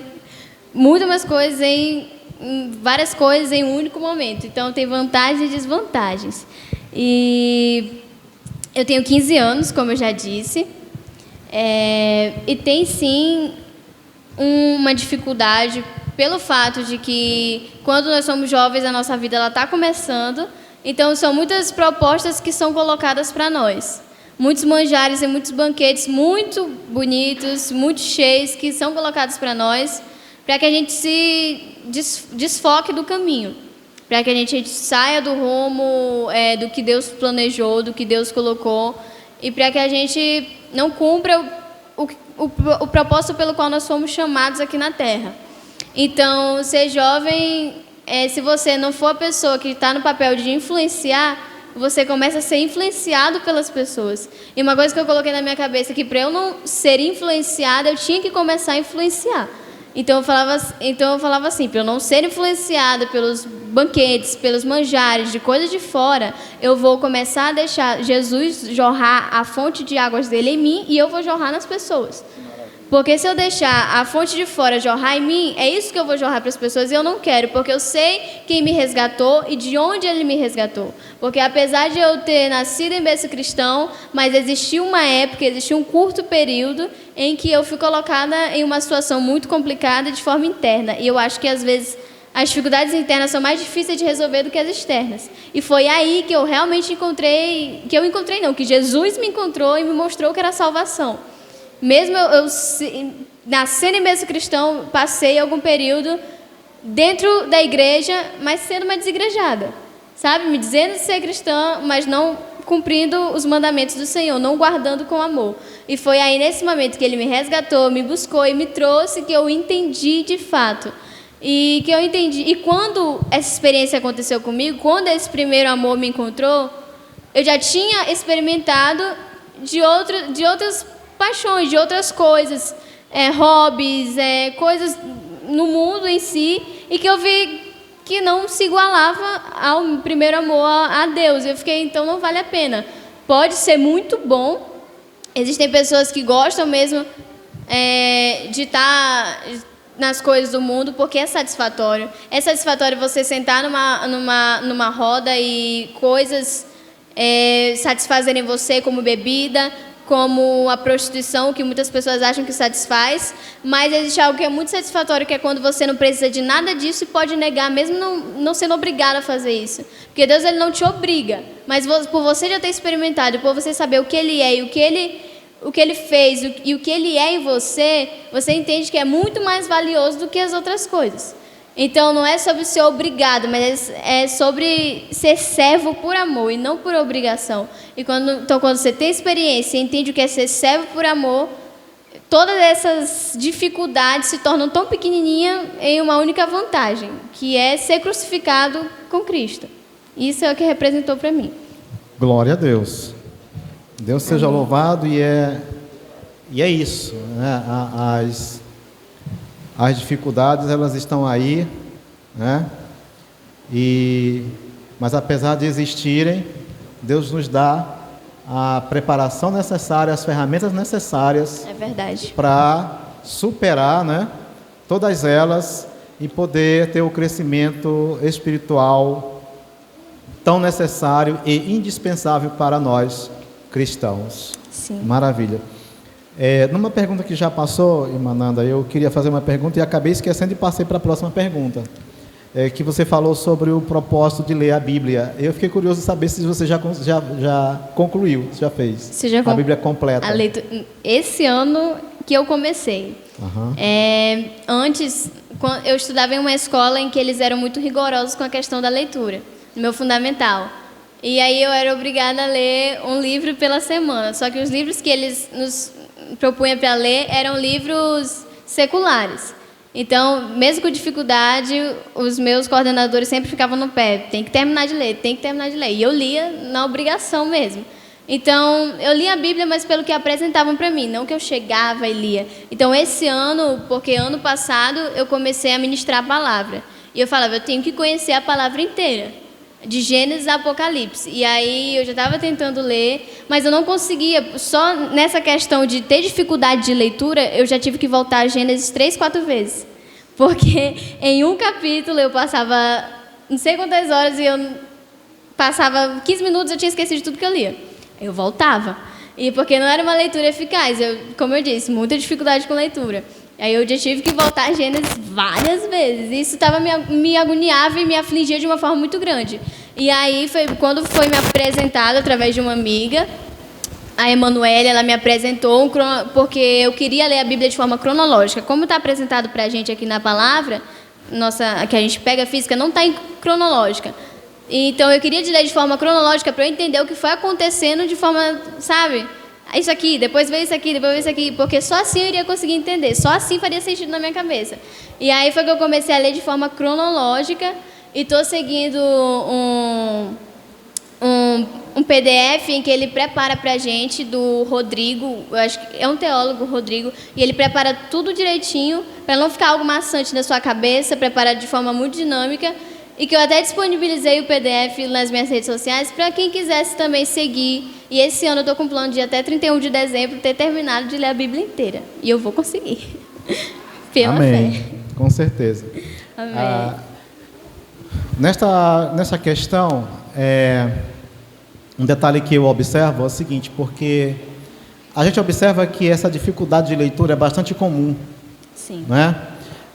muito mais coisas várias coisas em um único momento. Então, tem vantagens e desvantagens. E eu tenho 15 anos, como eu já disse, e tem, sim, uma dificuldade pelo fato de que, quando nós somos jovens, a nossa vida está começando. Então, são muitas propostas que são colocadas para nós. Muitos manjares e muitos banquetes muito bonitos, muito cheios, que são colocados para nós, para que a gente se desfoque do caminho, para que a gente saia do rumo do que Deus planejou, do que Deus colocou, e para que a gente não cumpra o propósito pelo qual nós fomos chamados aqui na Terra. Então, ser jovem, se você não for a pessoa que está no papel de influenciar, você começa a ser influenciado pelas pessoas. E uma coisa que eu coloquei na minha cabeça é que, para eu não ser influenciada, eu tinha que começar a influenciar. Então eu falava assim, para eu não ser influenciada pelos banquetes, pelos manjares, de coisas de fora, eu vou começar a deixar Jesus jorrar a fonte de águas dele em mim, e eu vou jorrar nas pessoas. Porque se eu deixar a fonte de fora jorrar em mim, é isso que eu vou jorrar para as pessoas, e eu não quero, porque eu sei quem me resgatou e de onde ele me resgatou. Porque apesar de eu ter nascido em berço cristão, mas existiu uma época, existiu um curto período em que eu fui colocada em uma situação muito complicada de forma interna. E eu acho que, às vezes, as dificuldades internas são mais difíceis de resolver do que as externas. E foi aí que eu realmente que Jesus me encontrou e me mostrou que era salvação. Mesmo eu nascendo em berço cristão, passei algum período dentro da igreja, mas sendo uma desigrejada, sabe? Me dizendo ser cristã, mas não cumprindo os mandamentos do Senhor, não guardando com amor. E foi aí, nesse momento, que Ele me resgatou, me buscou e me trouxe, que eu entendi de fato. E quando essa experiência aconteceu comigo, quando esse primeiro amor me encontrou, eu já tinha experimentado de outras paixões, de outras coisas, hobbies, coisas no mundo em si, e que eu vi que não se igualava ao primeiro amor a Deus. Eu fiquei, então não vale a pena. Pode ser muito bom, existem pessoas que gostam mesmo de estar nas coisas do mundo, porque é satisfatório. É satisfatório você sentar numa roda e coisas satisfazerem você, como bebida, como a prostituição, que muitas pessoas acham que satisfaz, mas existe algo que é muito satisfatório, que é quando você não precisa de nada disso e pode negar, mesmo não sendo obrigado a fazer isso. Porque Deus, Ele não te obriga, mas por você já ter experimentado, por você saber o que Ele é e o que Ele fez e o que Ele é em você, você entende que é muito mais valioso do que as outras coisas. Então, não é sobre ser obrigado, mas é sobre ser servo por amor e não por obrigação. Então, quando você tem experiência e entende o que é ser servo por amor, todas essas dificuldades se tornam tão pequenininhas em uma única vantagem, que é ser crucificado com Cristo. Isso é o que representou para mim. Glória a Deus. Deus seja louvado, e é isso, né? As dificuldades, elas estão aí, né? Mas apesar de existirem, Deus nos dá a preparação necessária, as ferramentas necessárias É verdade. para superar, né, todas elas e poder ter o crescimento espiritual tão necessário e indispensável para nós cristãos. Sim. Maravilha. Numa pergunta que já passou, irmã Nanda, eu queria fazer uma pergunta e acabei esquecendo e passei para a próxima pergunta. Que você falou sobre o propósito de ler a Bíblia. Eu fiquei curioso de saber se você já concluiu, já fez. Você já a Bíblia completa. A leitura, esse ano que eu comecei. Uhum. Antes, eu estudava em uma escola em que eles eram muito rigorosos com a questão da leitura, no meu fundamental. E aí eu era obrigada a ler um livro pela semana. Só que os livros que eles nos propunham para ler eram livros seculares. Então, mesmo com dificuldade, os meus coordenadores sempre ficavam no pé. Tem que terminar de ler, tem que terminar de ler. E eu lia na obrigação mesmo. Então, eu lia a Bíblia, mas pelo que apresentavam para mim, não que eu chegava e lia. Então, esse ano, porque ano passado eu comecei a ministrar a palavra. E eu falava, eu tenho que conhecer a palavra inteira, de Gênesis a Apocalipse. E aí eu já estava tentando ler, mas eu não conseguia. Só nessa questão de ter dificuldade de leitura, eu já tive que voltar a Gênesis 3, 4 vezes. Porque em um capítulo eu passava não sei quantas horas e eu passava 15 minutos e eu tinha esquecido de tudo que eu lia. Eu voltava. E porque não era uma leitura eficaz. Como eu disse, muita dificuldade com leitura. Aí eu já tive que voltar a Gênesis várias vezes. E isso me agoniava e me afligia de uma forma muito grande. E aí, quando foi me apresentado através de uma amiga, a Emanuele, ela me apresentou, porque eu queria ler a Bíblia de forma cronológica. Como está apresentado para a gente aqui na palavra, que a gente pega física, não está em cronológica. Então, eu queria ler de forma cronológica para eu entender o que foi acontecendo de forma, sabe... Isso aqui, depois veio isso aqui, depois veio isso aqui, porque só assim eu iria conseguir entender, só assim faria sentido na minha cabeça. E aí foi que eu comecei a ler de forma cronológica e estou seguindo um PDF em que ele prepara para a gente, do Rodrigo, eu acho que é um teólogo, Rodrigo, e ele prepara tudo direitinho, para não ficar algo maçante na sua cabeça, prepara de forma muito dinâmica, e que eu até disponibilizei o PDF nas minhas redes sociais para quem quisesse também seguir. E esse ano eu estou com plano de até 31 de dezembro ter terminado de ler a Bíblia inteira. E eu vou conseguir. Pela Amém. fé. Com certeza. Amém. Nessa questão, um detalhe que eu observo é o seguinte, porque a gente observa que essa dificuldade de leitura é bastante comum. Sim. Né?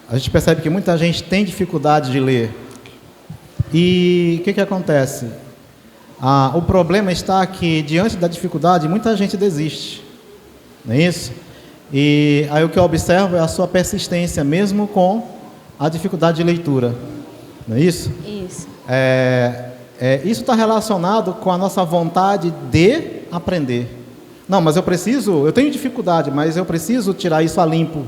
A gente percebe que muita gente tem dificuldade de ler. E o que acontece? O problema está que, diante da dificuldade, muita gente desiste. Não é isso? E aí o que eu observo é a sua persistência, mesmo com a dificuldade de leitura. Não é isso? Isso. Isso está relacionado com a nossa vontade de aprender. Não, mas eu tenho dificuldade, mas eu preciso tirar isso a limpo.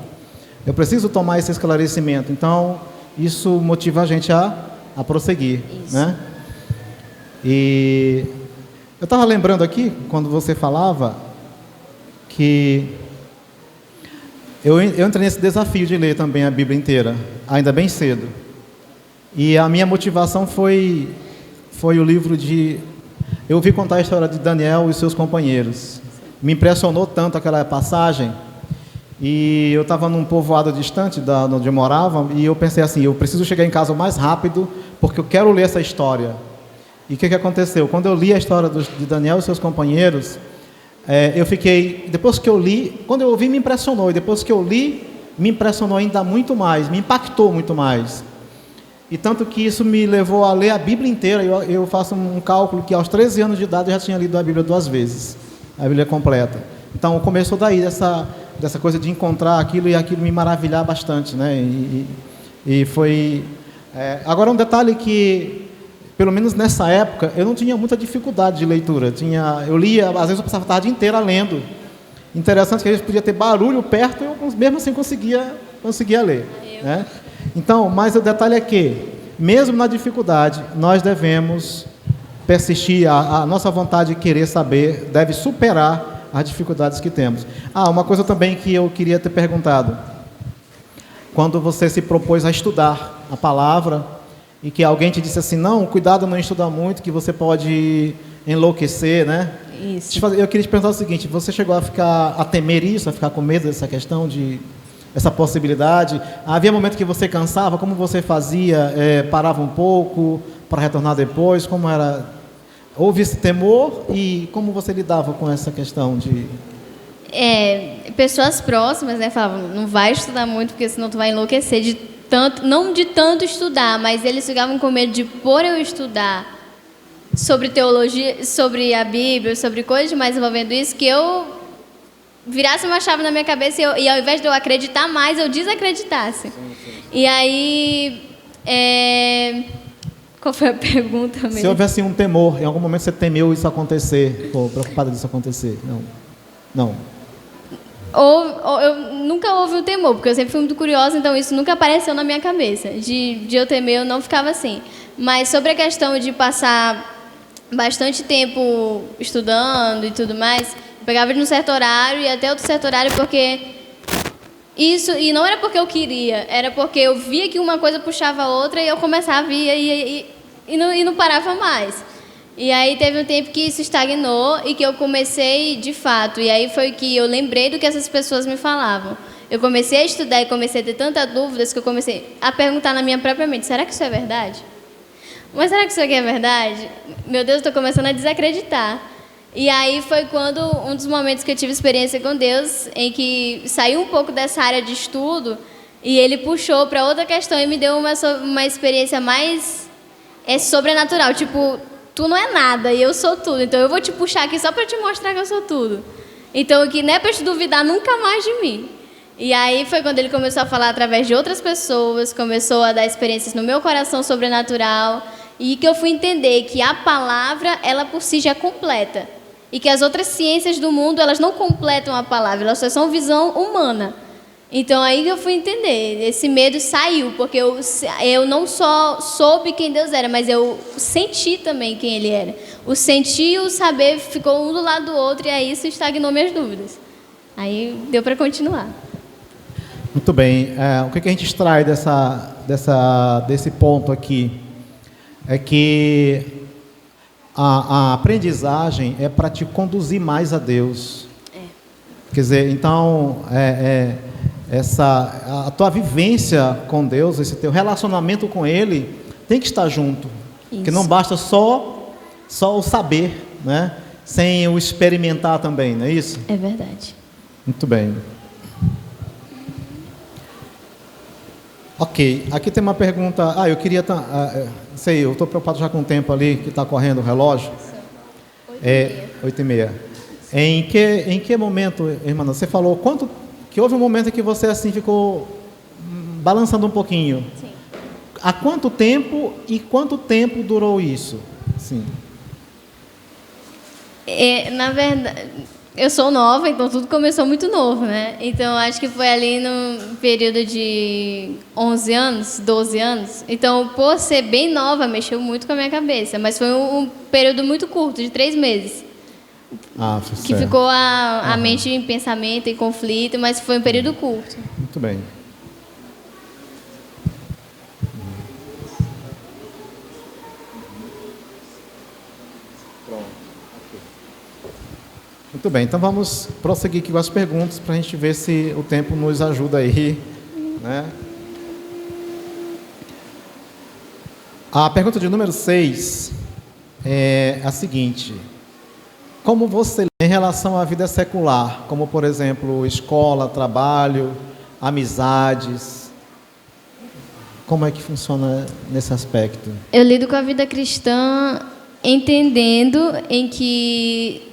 Eu preciso tomar esse esclarecimento. Então, isso motiva a gente a prosseguir. Isso. Né? E eu estava lembrando aqui, quando você falava, que eu entrei nesse desafio de ler também a Bíblia inteira, ainda bem cedo. E a minha motivação foi o livro de... Eu ouvi contar a história de Daniel e seus companheiros. Me impressionou tanto aquela passagem. E eu estava num povoado distante de onde eu morava, e eu pensei assim, eu preciso chegar em casa o mais rápido, porque eu quero ler essa história. E o que aconteceu? Quando eu li a história de Daniel e seus companheiros, eu fiquei... Depois que eu li, quando eu ouvi me impressionou, e depois que eu li, me impressionou ainda muito mais, me impactou muito mais. E tanto que isso me levou a ler a Bíblia inteira. Eu faço um cálculo que aos 13 anos de idade eu já tinha lido a Bíblia 2 vezes, a Bíblia completa. Então começou daí, dessa coisa de encontrar aquilo e aquilo me maravilhar bastante, né? E foi... Agora um detalhe que, pelo menos nessa época, eu não tinha muita dificuldade de leitura. Eu lia, às vezes eu passava a tarde inteira lendo. Interessante que a gente podia ter barulho perto e eu mesmo assim conseguia ler. Né? Então, mas o detalhe é que, mesmo na dificuldade, nós devemos persistir, a nossa vontade de querer saber deve superar as dificuldades que temos. Uma coisa também que eu queria ter perguntado. Quando você se propôs a estudar a palavra e que alguém te disse assim, não, cuidado, não estudar muito, que você pode enlouquecer, né? Isso. Eu queria te perguntar o seguinte: você chegou a temer isso, a ficar com medo dessa questão essa possibilidade? Havia momento que você cansava? Como você fazia? Parava um pouco para retornar depois? Como era? Houve esse temor e como você lidava com essa questão de... Pessoas próximas, né, falavam, não vai estudar muito porque senão tu vai enlouquecer de tanto, não de tanto estudar, mas eles ficavam com medo de por eu estudar sobre teologia, sobre a Bíblia, sobre coisas mais envolvendo isso, que eu virasse uma chave na minha cabeça e ao invés de eu acreditar mais, eu desacreditasse. E aí, qual foi a pergunta mesmo? Se houvesse um temor, em algum momento você temeu isso acontecer, ficou preocupada disso acontecer? Não. Eu nunca houve um temor, porque eu sempre fui muito curiosa, então isso nunca apareceu na minha cabeça. De eu temer, eu não ficava assim. Mas sobre a questão de passar bastante tempo estudando e tudo mais, eu pegava de um certo horário e até outro certo horário, porque isso, e não era porque eu queria, era porque eu via que uma coisa puxava a outra e eu começava a ir e não parava mais. E aí teve um tempo que isso estagnou e que eu comecei de fato. E aí foi que eu lembrei do que essas pessoas me falavam. Eu comecei a estudar e comecei a ter tantas dúvidas que eu comecei a perguntar na minha própria mente: será que isso é verdade? Mas será que isso aqui é verdade? Meu Deus, eu estou começando a desacreditar. E aí foi quando um dos momentos que eu tive experiência com Deus, em que saiu um pouco dessa área de estudo e Ele puxou para outra questão e me deu uma experiência mais sobrenatural, tipo... Tu não é nada e eu sou tudo, então eu vou te puxar aqui só para te mostrar que eu sou tudo. Então aqui não é para te duvidar nunca mais de mim. E aí foi quando ele começou a falar através de outras pessoas, começou a dar experiências no meu coração sobrenatural, e que eu fui entender que a palavra, ela por si já é completa. E que as outras ciências do mundo, elas não completam a palavra, elas só são visão humana. Então aí que eu fui entender, esse medo saiu, porque eu não só soube quem Deus era, mas eu senti também quem Ele era. O sentir e o saber ficou um do lado do outro e aí isso estagnou minhas dúvidas. Aí deu para continuar. Muito bem. O que a gente extrai desse ponto aqui é que a aprendizagem é para te conduzir mais a Deus. Quer dizer, então... a tua vivência com Deus, esse teu relacionamento com Ele tem que estar junto. Isso. Porque não basta só o saber, né? Sem o experimentar também, não é isso? É verdade. Muito bem. Ok, aqui tem uma pergunta. Eu queria... sei, eu estou preocupado já com o tempo ali, que está correndo o relógio. 8h30. Em que momento, irmã, você falou que houve um momento em que você assim ficou balançando um pouquinho. Sim. Há quanto tempo e quanto tempo durou isso? Sim. Na verdade, eu sou nova, então tudo começou muito novo, né? Então acho que foi ali no período de 11 anos, 12 anos. Então, por ser bem nova, mexeu muito com a minha cabeça. Mas foi um período muito curto, de 3 meses. Que ficou a mente em pensamento, em conflito, mas foi um período curto. Muito bem. Pronto. Muito bem, então vamos prosseguir aqui com as perguntas para a gente ver se o tempo nos ajuda aí, né? A pergunta de número 6 é a seguinte: como você em relação à vida secular, como por exemplo escola, trabalho, amizades, como é que funciona nesse aspecto? Eu lido com a vida cristã entendendo em que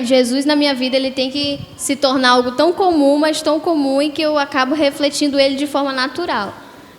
Jesus na minha vida, ele tem que se tornar algo tão comum, mas tão comum em que eu acabo refletindo ele de forma natural.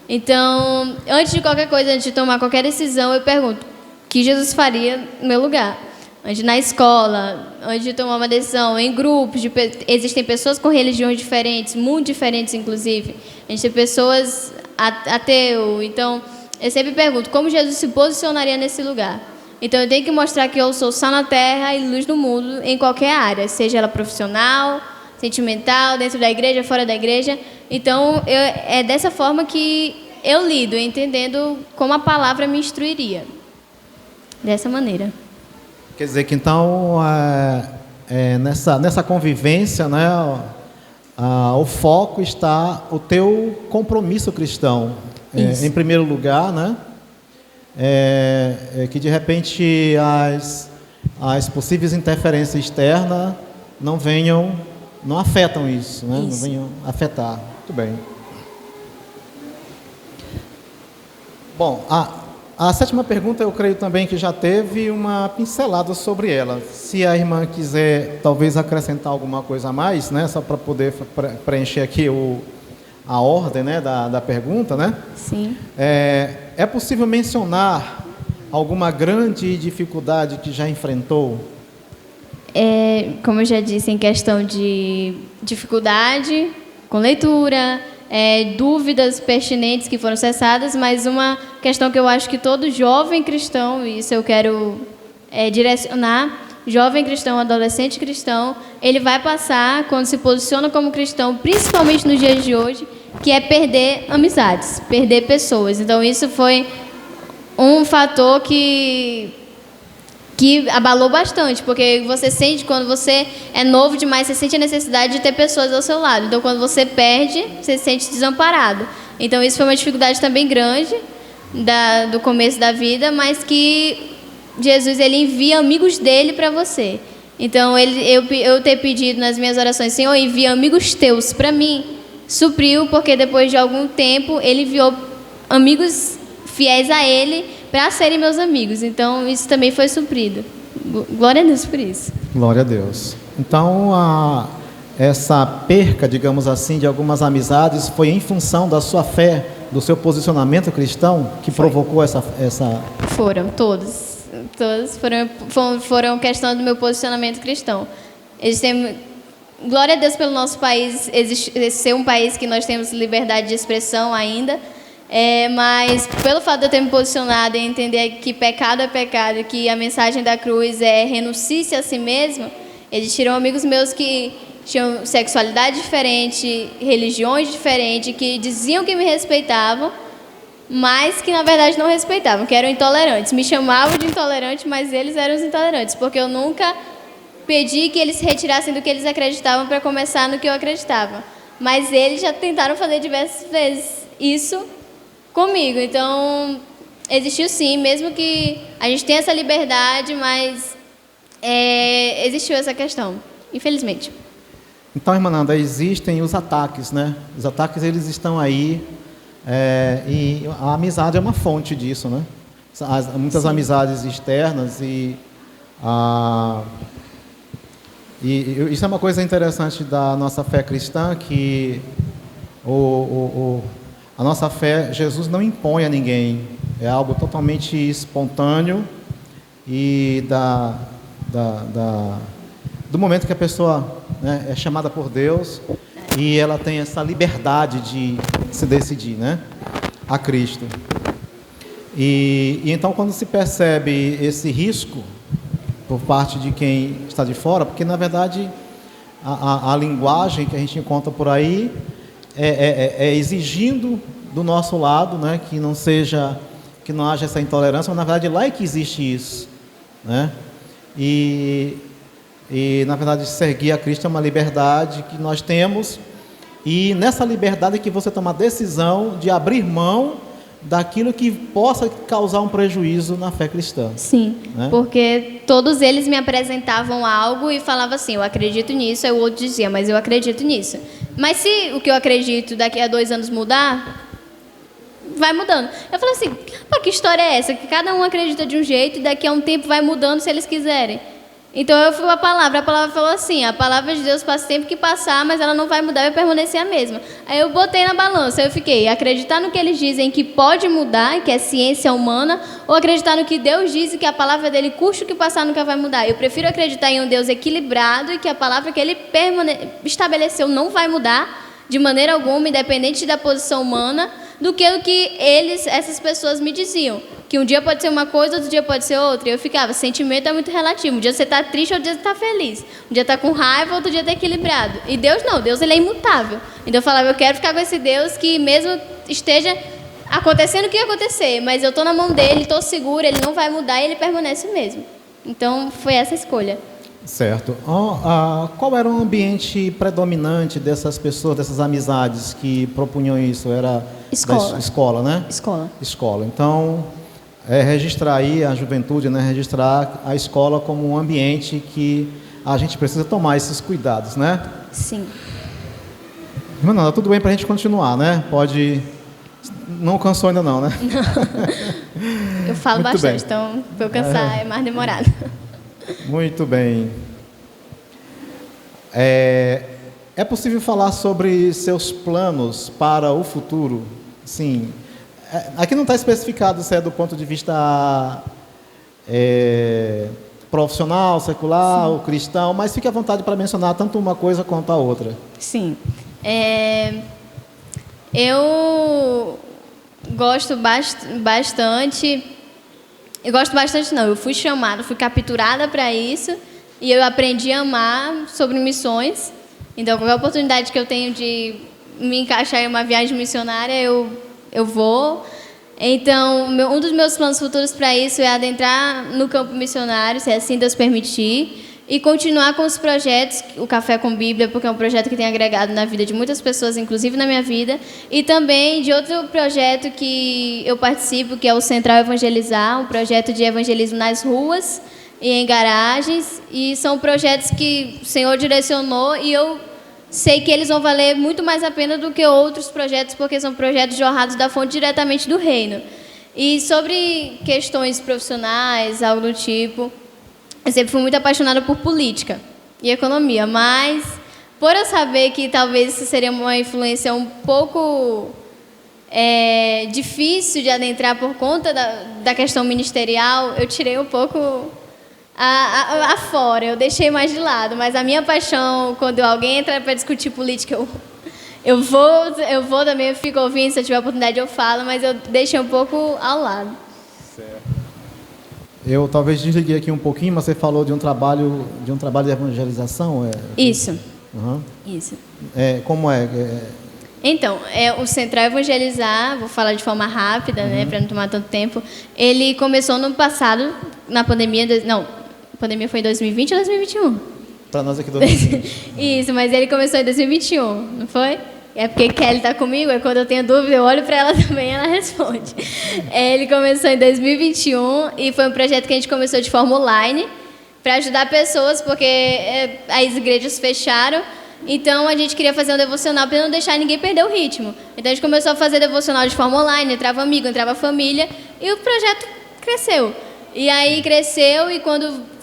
Então, antes de qualquer coisa, antes de tomar qualquer decisão, eu pergunto: o que Jesus faria no meu lugar? Antes na escola, antes de tomar uma decisão, em grupos, existem pessoas com religiões diferentes, muito diferentes inclusive. A gente tem pessoas ateu. Então, eu sempre pergunto: como Jesus se posicionaria nesse lugar? Então, eu tenho que mostrar que eu sou sal na terra e luz no mundo em qualquer área, seja ela profissional, sentimental, dentro da igreja, fora da igreja. Então, é dessa forma que eu lido, entendendo como a palavra me instruiria. Dessa maneira. Quer dizer que então, nessa convivência, né, o foco está o teu compromisso cristão. Em primeiro lugar, né, que de repente as possíveis interferências externas não afetam isso, né, não venham afetar. Muito bem. Bom, a sétima pergunta, eu creio também que já teve uma pincelada sobre ela. Se a irmã quiser, talvez, acrescentar alguma coisa a mais, né? Só para poder preencher aqui a ordem, né, da pergunta, né? Sim. É possível mencionar alguma grande dificuldade que já enfrentou? Como eu já disse, em questão de dificuldade com leitura, dúvidas pertinentes que foram cessadas, mas uma questão que eu acho que todo jovem cristão, e isso eu quero direcionar, jovem cristão, adolescente cristão, ele vai passar quando se posiciona como cristão, principalmente nos dias de hoje, que é perder amizades, perder pessoas. Então isso foi um fator que abalou bastante, porque você sente, quando você é novo demais, você sente a necessidade de ter pessoas ao seu lado. Então, quando você perde, você se sente desamparado. Então, isso foi uma dificuldade também grande do começo da vida, mas que Jesus, ele envia amigos dele para você. Então, eu ter pedido nas minhas orações, Senhor, envia amigos teus para mim, supriu, porque depois de algum tempo, ele enviou amigos fiéis a ele para serem meus amigos. Então, isso também foi suprido. Glória a Deus por isso. Glória a Deus. Então, essa perca, digamos assim, de algumas amizades foi em função da sua fé, do seu posicionamento cristão, que provocou essa... Foram, todos. Todos foram questão do meu posicionamento cristão. Glória a Deus pelo nosso país, ser um país que nós temos liberdade de expressão ainda, mas pelo fato de eu ter me posicionado e entender que pecado é pecado, que a mensagem da cruz é renuncie-se a si mesmo, eles tiram amigos meus que tinham sexualidade diferente, religiões diferentes, que diziam que me respeitavam, mas que na verdade não respeitavam, que eram intolerantes. Me chamavam de intolerante, mas eles eram os intolerantes, porque eu nunca pedi que eles se retirassem do que eles acreditavam para começar no que eu acreditava. Mas eles já tentaram fazer diversas vezes isso comigo. Então, existiu sim, mesmo que a gente tenha essa liberdade, mas existiu essa questão, infelizmente. Então, irmã Nanda, existem os ataques, né? Os ataques, eles estão aí, e a amizade é uma fonte disso, né? Muitas sim. Amizades externas e isso é uma coisa interessante da nossa fé cristã, que a nossa fé, Jesus não impõe a ninguém, é algo totalmente espontâneo e do momento que a pessoa, né, é chamada por Deus e ela tem essa liberdade de se decidir, né, a Cristo. E então, quando se percebe esse risco por parte de quem está de fora, porque na verdade a linguagem que a gente encontra por aí é exigindo do nosso lado, né, que não haja essa intolerância, mas na verdade lá é que existe isso, né? E na verdade seguir a Cristo é uma liberdade que nós temos, e nessa liberdade é que você toma a decisão de abrir mão daquilo que possa causar um prejuízo na fé cristã. Sim, né? Porque todos eles me apresentavam algo e falavam assim, eu acredito nisso, aí o outro dizia, mas eu acredito nisso. Mas se o que eu acredito daqui a 2 anos mudar, vai mudando. Eu falei assim, que história é essa? Que cada um acredita de um jeito e daqui a um tempo vai mudando se eles quiserem. Então eu fui a palavra falou assim, a palavra de Deus passa o tempo que passar, mas ela não vai mudar, vai permanecer a mesma. Aí eu botei na balança, eu fiquei, acreditar no que eles dizem que pode mudar, que é ciência humana, ou acreditar no que Deus diz e que a palavra dele, custe o que passar, nunca vai mudar. Eu prefiro acreditar em um Deus equilibrado e que a palavra que ele estabeleceu não vai mudar de maneira alguma, independente da posição humana, do que o que essas pessoas me diziam. Que um dia pode ser uma coisa, outro dia pode ser outra. E eu ficava, sentimento é muito relativo. Um dia você está triste, outro dia você está feliz. Um dia está com raiva, outro dia está equilibrado. E Deus não, Deus ele é imutável. Então eu falava, eu quero ficar com esse Deus que mesmo esteja acontecendo o que ia acontecer, mas eu estou na mão dele, estou segura, ele não vai mudar e ele permanece o mesmo. Então, foi essa a escolha. Certo. Qual era o ambiente predominante dessas pessoas, dessas amizades que propunham isso? Era Escola. Escola, né? Escola. Escola. Então, registrar aí a juventude, né? Registrar a escola como um ambiente que a gente precisa tomar esses cuidados, né? Sim. Mano, tudo bem para a gente continuar, né? Pode... Não cansou ainda não, né? Eu falo Muito bastante, bem. então, para eu cansar é mais demorado. Muito bem. É possível falar sobre seus planos para o futuro? Sim. Aqui não está especificado se é do ponto de vista profissional, secular, ou cristão, mas fique à vontade para mencionar tanto uma coisa quanto a outra. Sim. Eu gosto bastante. Eu gosto bastante, não. Eu fui chamada, fui capturada para isso e eu aprendi a amar sobre missões. Então, qualquer oportunidade que eu tenho de me encaixar em uma viagem missionária, eu vou. Então, um dos meus planos futuros para isso é adentrar no campo missionário, se assim Deus permitir, e continuar com os projetos, o Café com Bíblia, porque é um projeto que tem agregado na vida de muitas pessoas, inclusive na minha vida, e também de outro projeto que eu participo, que é o Central Evangelizar, um projeto de evangelismo nas ruas e em garagens, e são projetos que o Senhor direcionou e eu sei que eles vão valer muito mais a pena do que outros projetos, porque são projetos jorrados da fonte diretamente do reino. E sobre questões profissionais, algo do tipo, eu sempre fui muito apaixonada por política e economia, mas por eu saber que talvez isso seria uma influência um pouco difícil de adentrar por conta da questão ministerial, eu tirei um pouco fora, eu deixei mais de lado. Mas a minha paixão, quando alguém entra para discutir política, eu vou também, eu fico ouvindo, se eu tiver oportunidade eu falo, mas eu deixei um pouco ao lado. Certo. Eu talvez desliguei aqui um pouquinho, mas você falou de um trabalho de evangelização? Isso. Uhum. Isso. Como é? Então, o Central Evangelizar, vou falar de forma rápida, né, para não tomar tanto tempo. Ele começou no passado, na pandemia. A pandemia foi em 2020 ou 2021? Para nós aqui do 2020. Isso, mas ele começou em 2021, não foi? É porque Kelly está comigo, quando eu tenho dúvida, eu olho para ela também e ela responde. Ele começou em 2021 e foi um projeto que a gente começou de forma online para ajudar pessoas, porque as igrejas fecharam. Então, a gente queria fazer um devocional para não deixar ninguém perder o ritmo. Então, a gente começou a fazer devocional de forma online, entrava amigo, entrava família, e o projeto cresceu. E aí, cresceu, e quando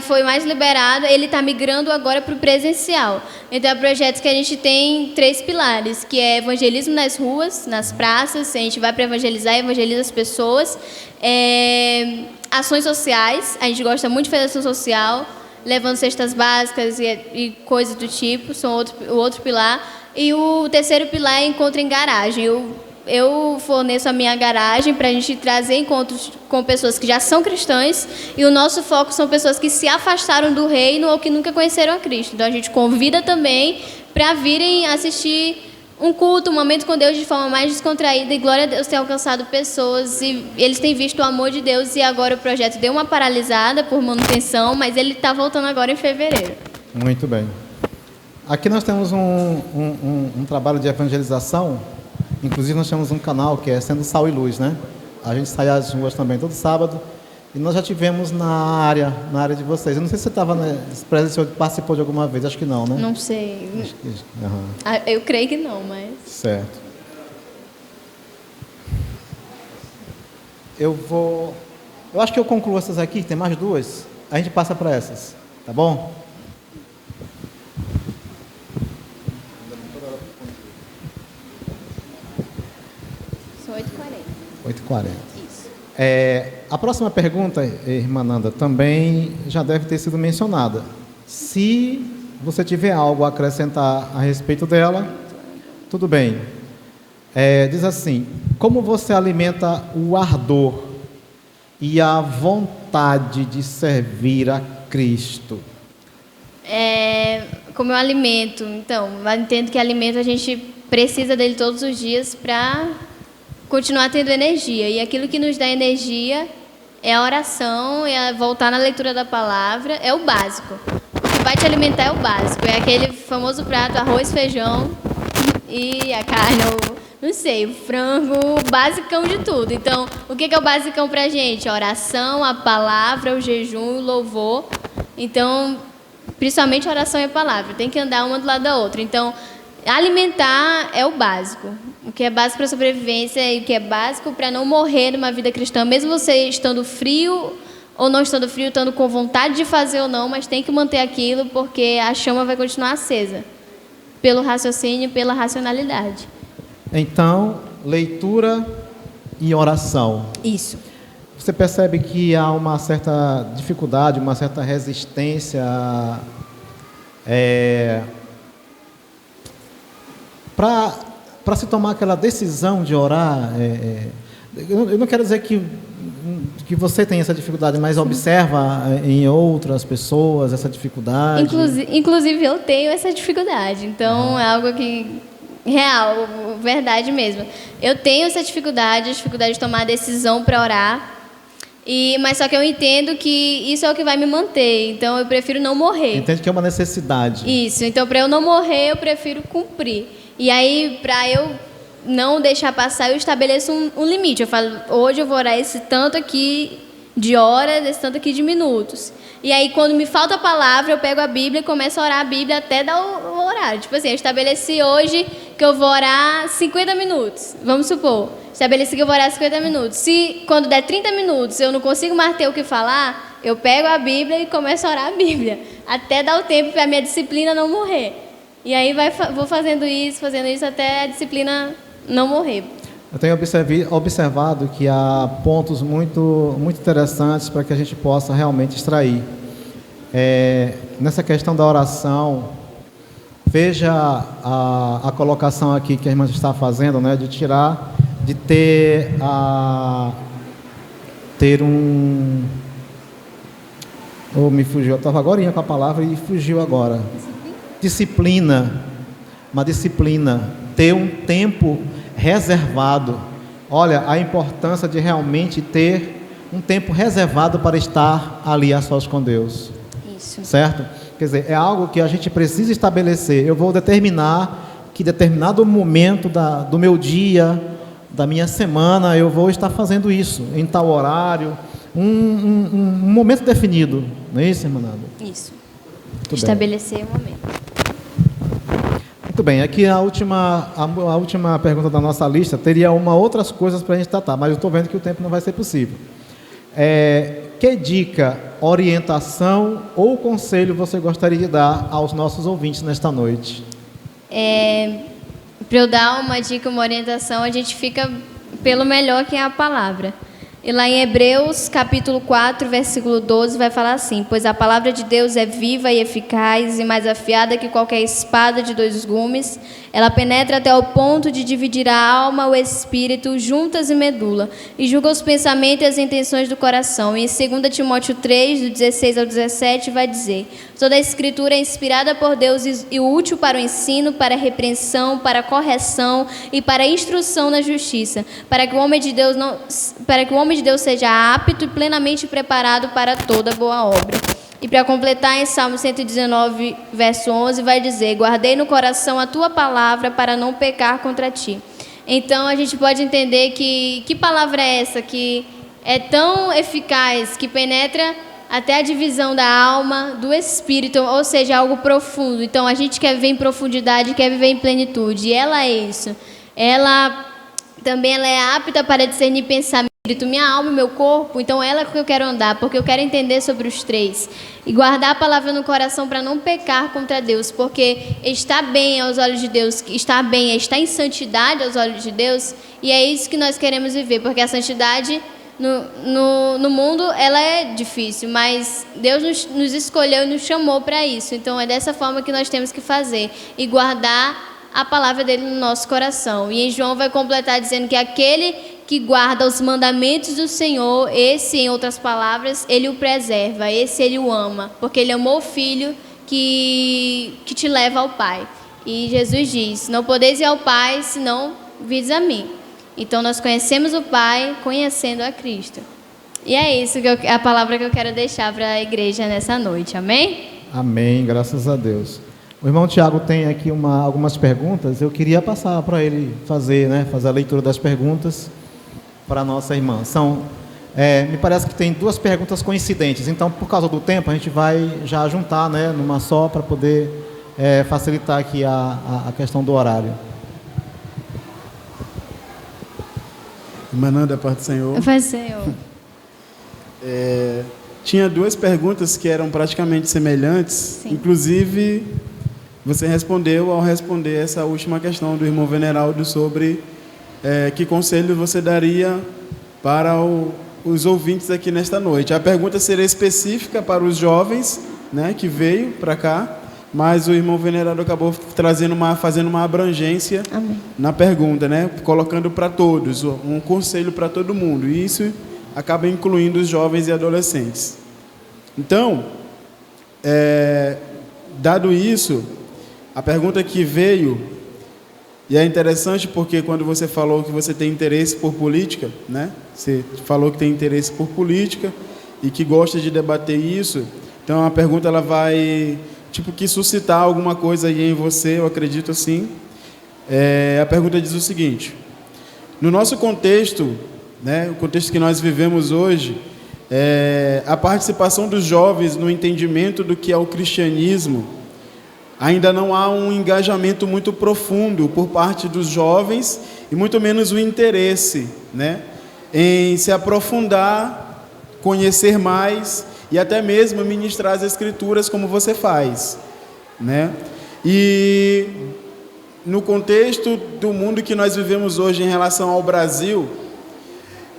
foi mais liberado, ele está migrando agora para o presencial. Então, é um projeto que a gente tem 3 pilares, que é evangelismo nas ruas, nas praças, a gente vai para evangelizar, evangeliza as pessoas. Ações sociais, a gente gosta muito de fazer ação social, levando cestas básicas e coisas do tipo, são o outro pilar. E o terceiro pilar é encontro em garagem. Eu forneço a minha garagem para a gente trazer encontros com pessoas que já são cristãs, e o nosso foco são pessoas que se afastaram do reino ou que nunca conheceram a Cristo. Então, a gente convida também para virem assistir um culto, um momento com Deus de forma mais descontraída, e glória a Deus, tem alcançado pessoas e eles têm visto o amor de Deus. E agora o projeto deu uma paralisada por manutenção, mas ele está voltando agora em fevereiro. Muito bem. Aqui nós temos um trabalho de evangelização. Inclusive nós temos um canal que é Sendo Sal e Luz, né? A gente sai às ruas também todo sábado. E nós já tivemos na área de vocês. Eu não sei se você estava, participou de alguma vez, acho que não, né? Não sei. Uhum. Eu creio que não, mas... Certo. Eu acho que eu concluo essas aqui, tem mais 2. A gente passa para essas, tá bom? São 8h40. 8h40. Isso. A próxima pergunta, irmã Nanda, também já deve ter sido mencionada. Se você tiver algo a acrescentar a respeito dela, tudo bem. Diz assim: como você alimenta o ardor e a vontade de servir a Cristo? Como eu alimento? Então, eu entendo que alimento a gente precisa dele todos os dias para continuar tendo energia. E aquilo que nos dá energia é a oração, é voltar na leitura da palavra, é o básico. O que vai te alimentar é o básico, é aquele famoso prato, arroz, feijão e a carne, ou, não sei, o frango, o basicão de tudo. Então, o que é o basicão pra gente? A oração, a palavra, o jejum, o louvor. Então, principalmente a oração e a palavra, tem que andar uma do lado da outra. Então, alimentar é o básico. O que é básico para a sobrevivência e o que é básico para não morrer numa vida cristã, mesmo você estando frio ou não estando frio, estando com vontade de fazer ou não, mas tem que manter aquilo porque a chama vai continuar acesa pelo raciocínio, pela racionalidade. Então, leitura e oração. Isso. Você percebe que há uma certa dificuldade, uma certa resistência para se tomar aquela decisão de orar. Eu não quero dizer que você tem essa dificuldade, mas observa em outras pessoas essa dificuldade. Inclusive eu tenho essa dificuldade, então é algo que real, verdade mesmo. Eu tenho essa dificuldade de tomar a decisão para orar, mas só que eu entendo que isso é o que vai me manter, então eu prefiro não morrer. Entende que é uma necessidade. Isso, então para eu não morrer eu prefiro cumprir. E aí, para eu não deixar passar, eu estabeleço um limite. Eu falo, hoje eu vou orar esse tanto aqui de horas, esse tanto aqui de minutos. E aí, quando me falta a palavra, eu pego a Bíblia e começo a orar a Bíblia até dar o horário. Tipo assim, eu estabeleci hoje que eu vou orar 50 minutos. Vamos supor, estabeleci que eu vou orar 50 minutos. Se quando der 30 minutos eu não consigo mais ter o que falar, eu pego a Bíblia e começo a orar a Bíblia. Até dar o tempo para a minha disciplina não morrer. E aí vou fazendo isso até a disciplina não morrer. Eu tenho observado que há pontos muito, muito interessantes para que a gente possa realmente extrair. Nessa questão da oração, veja a colocação aqui que a irmã está fazendo, né, de ter um... me fugiu, eu estava agora com a palavra e fugiu agora. Disciplina, uma disciplina, ter um tempo reservado. Olha, a importância de realmente ter um tempo reservado para estar ali a sós com Deus. Isso. Certo? Quer dizer, é algo que a gente precisa estabelecer. Eu vou determinar que determinado momento do meu dia, da minha semana, eu vou estar fazendo isso, em tal horário, um momento definido. Não é isso, irmã Nada? Isso. Muito estabelecer o momento. Muito bem, aqui a última pergunta da nossa lista teria outras coisas para a gente tratar, mas eu estou vendo que o tempo não vai ser possível. Que dica, orientação ou conselho você gostaria de dar aos nossos ouvintes nesta noite? Para eu dar uma dica, uma orientação, a gente fica pelo melhor que é a palavra. E lá em Hebreus, capítulo 4, versículo 12, vai falar assim: pois a palavra de Deus é viva e eficaz e mais afiada que qualquer espada de 2 gumes. Ela penetra até o ponto de dividir a alma, o espírito, juntas e medula, e julga os pensamentos e as intenções do coração. E em 2 Timóteo 3, do 16 ao 17, vai dizer: toda a escritura é inspirada por Deus e útil para o ensino, para a repreensão, para a correção e para a instrução na justiça, para que o homem de Deus seja apto e plenamente preparado para toda boa obra. E para completar, em Salmo 119, verso 11, vai dizer: guardei no coração a tua palavra para não pecar contra ti. Então, a gente pode entender que palavra é essa que é tão eficaz, que penetra até a divisão da alma, do espírito, ou seja, algo profundo. Então, a gente quer viver em profundidade, quer viver em plenitude. E ela é isso. Ela é apta para discernir pensamento, minha alma e meu corpo. Então ela é que eu quero andar, porque eu quero entender sobre os 3 e guardar a palavra no coração para não pecar contra Deus, porque está bem aos olhos de Deus, está em santidade aos olhos de Deus, e é isso que nós queremos viver, porque a santidade no mundo ela é difícil, mas Deus nos escolheu e nos chamou para isso. Então é dessa forma que nós temos que fazer e guardar a palavra dele no nosso coração. E em João vai completar dizendo que aquele que guarda os mandamentos do Senhor, esse, em outras palavras, ele o preserva, esse ele o ama, porque ele amou o Filho que te leva ao Pai. E Jesus diz: não podeis ir ao Pai, senão vides a mim. Então nós conhecemos o Pai conhecendo a Cristo. E é isso, a palavra que eu quero deixar para a igreja nessa noite, amém? Amém, graças a Deus. O irmão Tiago tem aqui algumas perguntas, eu queria passar para ele fazer a leitura das perguntas para a nossa irmã. Me parece que tem duas perguntas coincidentes, então por causa do tempo a gente vai já juntar, né, numa só, para poder facilitar aqui a questão do horário. Irmã Nanda, paz do Senhor. Paz do Senhor. Tinha duas perguntas que eram praticamente semelhantes. Sim. Inclusive, você respondeu ao responder essa última questão do irmão Veneraldo sobre que conselho você daria para os ouvintes aqui nesta noite. A pergunta seria específica para os jovens, né, que veio para cá, mas o irmão Veneraldo acabou fazendo uma abrangência Amém. na pergunta, né, colocando para todos, um conselho para todo mundo. E isso acaba incluindo os jovens e adolescentes. Então, dado isso, a pergunta que veio, e é interessante porque quando você falou que você tem interesse por política, né? Você falou que tem interesse por política e que gosta de debater isso. Então, a pergunta ela vai, que suscitar alguma coisa aí em você, eu acredito assim. A pergunta diz o seguinte: no nosso contexto, né, o contexto que nós vivemos hoje, a participação dos jovens no entendimento do que é o cristianismo, ainda não há um engajamento muito profundo por parte dos jovens e muito menos o interesse, né, em se aprofundar, conhecer mais e até mesmo ministrar as Escrituras como você faz, né? E no contexto do mundo que nós vivemos hoje em relação ao Brasil,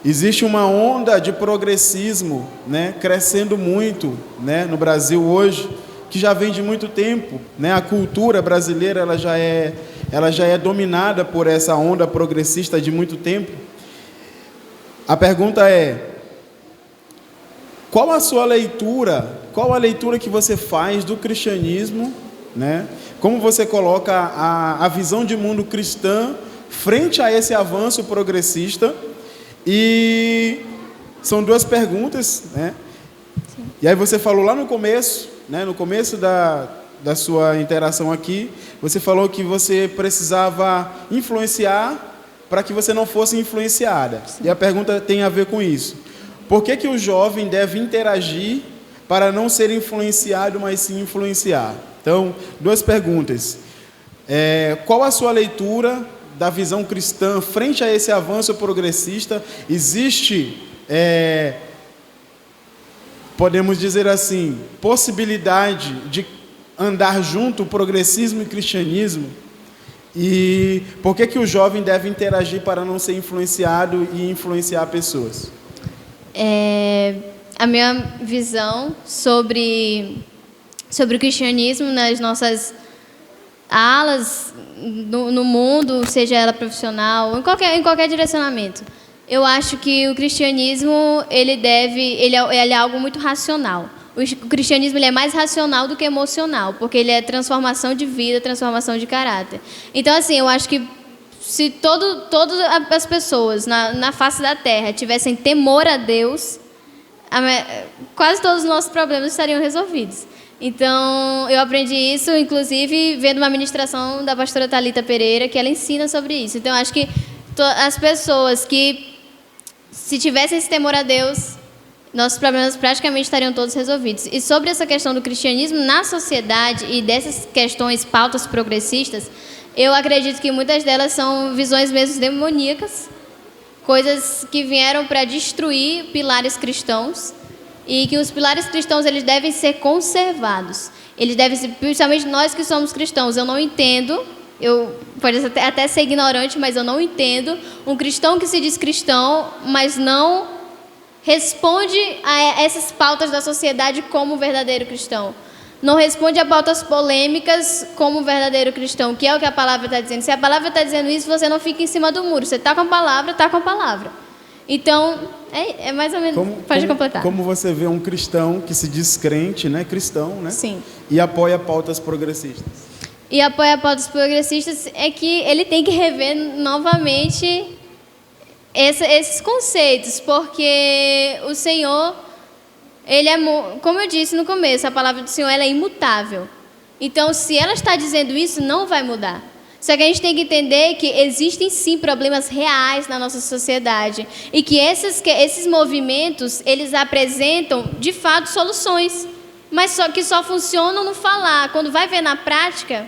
existe uma onda de progressismo, né, crescendo muito, né, no Brasil hoje, que já vem de muito tempo, né? A cultura brasileira ela já é dominada por essa onda progressista de muito tempo. A pergunta é: qual a sua leitura? Qual a leitura que você faz do cristianismo, né? Como você coloca a visão de mundo cristã frente a esse avanço progressista? E são duas perguntas, né? Sim. E aí você falou lá no começo, né, no começo da sua interação aqui, você falou que você precisava influenciar para que você não fosse influenciada. Sim. E a pergunta tem a ver com isso. Por que o jovem deve interagir para não ser influenciado, mas sim influenciar? Então, duas perguntas. Qual a sua leitura da visão cristã frente a esse avanço progressista? Existe, podemos dizer assim, possibilidade de andar junto o progressismo e o cristianismo? E por que o jovem deve interagir para não ser influenciado e influenciar pessoas? A minha visão sobre o cristianismo nas nossas alas no mundo, seja ela profissional, em qualquer direcionamento. Eu acho que o cristianismo ele é algo muito racional. O cristianismo ele é mais racional do que emocional, porque ele é transformação de vida, transformação de caráter. Então, assim, eu acho que se todas as pessoas na face da terra tivessem temor a Deus, quase todos os nossos problemas estariam resolvidos. Então, eu aprendi isso, inclusive, vendo uma ministração da pastora Thalita Pereira, que ela ensina sobre isso. Então, eu acho que as pessoas que, se tivessem esse temor a Deus, nossos problemas praticamente estariam todos resolvidos. E sobre essa questão do cristianismo na sociedade e dessas questões, pautas progressistas, eu acredito que muitas delas são visões mesmo demoníacas, coisas que vieram para destruir pilares cristãos, e que os pilares cristãos eles devem ser conservados. Eles devem ser, principalmente nós que somos cristãos. Eu não entendo, pode até ser ignorante, mas eu não entendo um cristão que se diz cristão, mas não responde a essas pautas da sociedade como um verdadeiro cristão. Não responde a pautas polêmicas como um verdadeiro cristão, que é o que a palavra está dizendo. Se a palavra está dizendo isso, você não fica em cima do muro. Você está com a palavra, está com a palavra. Então, é mais ou menos... Pode completar. Como você vê um cristão que se diz crente, né? Cristão, né? Sim. E apoia pautas progressistas. E apoia pautas progressistas é que ele tem que rever novamente esses conceitos, porque o Senhor, Ele é, como eu disse no começo, a palavra do Senhor ela é imutável. Então, se ela está dizendo isso, não vai mudar. Só que a gente tem que entender que existem sim problemas reais na nossa sociedade e que esses movimentos, eles apresentam de fato soluções, mas só funcionam no falar. Quando vai ver na prática,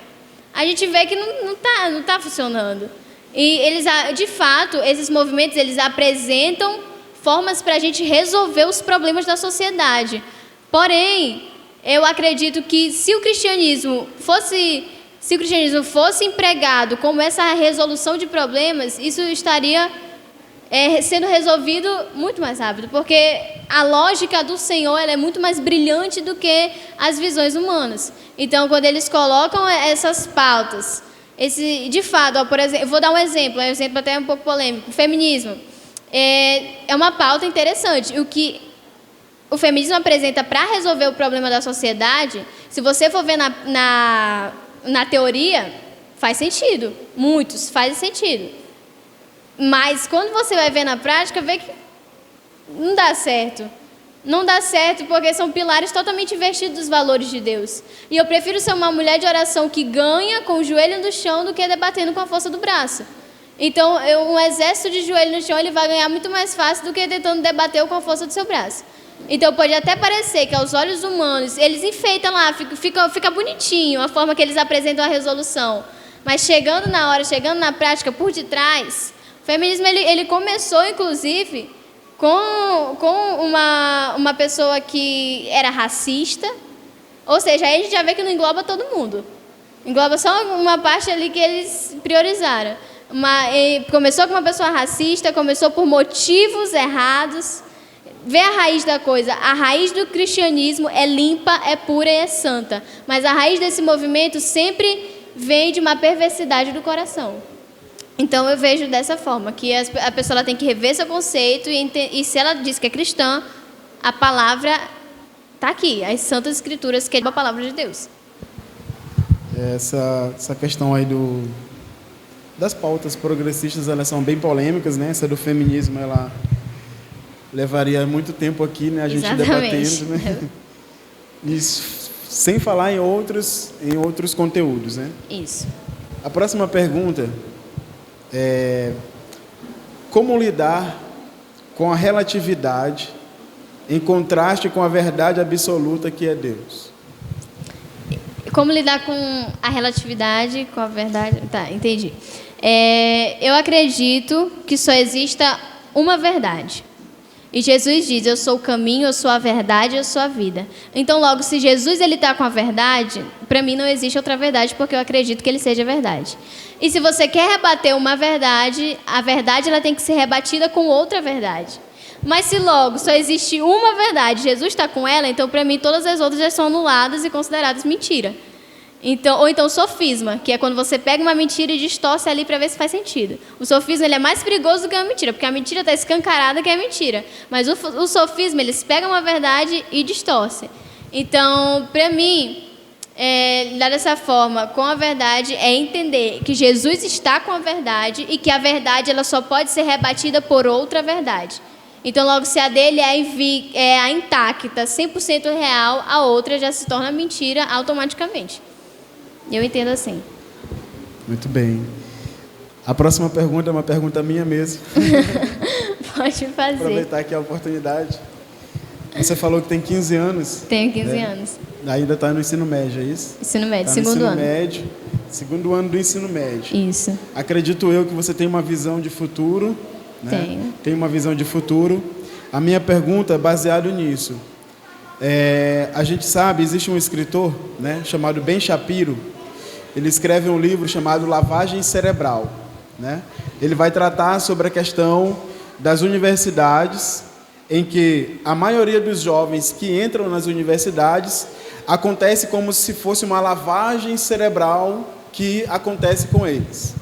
a gente vê que não tá funcionando. E eles, de fato, esses movimentos, eles apresentam formas para a gente resolver os problemas da sociedade. Porém, eu acredito que se o cristianismo fosse empregado como essa resolução de problemas, isso estaria sendo resolvido muito mais rápido, porque a lógica do Senhor ela é muito mais brilhante do que as visões humanas. Então, quando eles colocam essas pautas, de fato, por exemplo, eu vou dar um exemplo até um pouco polêmico. O feminismo é uma pauta interessante. O que o feminismo apresenta para resolver o problema da sociedade, se você for ver na teoria, faz sentido. Muitos fazem sentido. Mas quando você vai ver na prática, vê que não dá certo. Não dá certo porque são pilares totalmente investidos dos valores de Deus. E eu prefiro ser uma mulher de oração que ganha com o joelho no chão do que debatendo com a força do braço. Então, um exército de joelho no chão, ele vai ganhar muito mais fácil do que tentando debater com a força do seu braço. Então, pode até parecer que aos olhos humanos, eles enfeitam lá, fica bonitinho a forma que eles apresentam a resolução. Mas chegando na hora, chegando na prática, por detrás, o feminismo ele começou, inclusive, com uma pessoa que era racista. Ou seja, aí a gente já vê que não engloba todo mundo. Engloba só uma parte ali que eles priorizaram. Começou com uma pessoa racista, começou por motivos errados. Vê a raiz da coisa. A raiz do cristianismo é limpa, é pura e é santa. Mas a raiz desse movimento sempre vem de uma perversidade do coração. Então eu vejo dessa forma, que a pessoa ela tem que rever seu conceito e se ela diz que é cristã, a palavra está aqui, as santas escrituras, que é a palavra de Deus. Essa questão aí das pautas progressistas, elas são bem polêmicas, né? Essa do feminismo, ela levaria muito tempo aqui, né? A gente debatendo, né? Isso, sem falar em outros conteúdos, né? Isso. A próxima pergunta é: como lidar com a relatividade em contraste com a verdade absoluta que é Deus? Como lidar com a relatividade, com a verdade? Tá, entendi. Eu acredito que só exista uma verdade. E Jesus diz: eu sou o caminho, eu sou a verdade, eu sou a vida. Então, logo, se Jesus está com a verdade, para mim não existe outra verdade, porque eu acredito que ele seja verdade. E se você quer rebater uma verdade, a verdade ela tem que ser rebatida com outra verdade. Mas se logo só existe uma verdade, Jesus está com ela, então para mim todas as outras já são anuladas e consideradas mentira. Ou então sofisma, que é quando você pega uma mentira e distorce ali para ver se faz sentido. O sofisma ele é mais perigoso do que a mentira, porque a mentira está escancarada que é mentira. Mas o sofisma, eles pegam uma verdade e distorcem. Então, para mim, lidar dessa forma com a verdade é entender que Jesus está com a verdade e que a verdade ela só pode ser rebatida por outra verdade. Então, logo, se a dele é a intacta, 100% real, a outra já se torna mentira automaticamente. Eu entendo assim. Muito bem. A próxima pergunta é uma pergunta minha mesmo. Pode fazer. Aproveitar aqui a oportunidade. Você falou que tem 15 anos. Tenho 15 anos. Ainda está no ensino médio, é isso? Ensino médio, tá segundo ano. Médio, segundo ano do ensino médio. Isso. Acredito eu que você tem uma visão de futuro. Né? Tenho. Tem uma visão de futuro. A minha pergunta é baseada nisso. A gente sabe, existe um escritor, né, chamado Ben Shapiro. Ele escreve um livro chamado Lavagem Cerebral, né? Ele vai tratar sobre a questão das universidades, em que a maioria dos jovens que entram nas universidades acontece como se fosse uma lavagem cerebral que acontece com eles.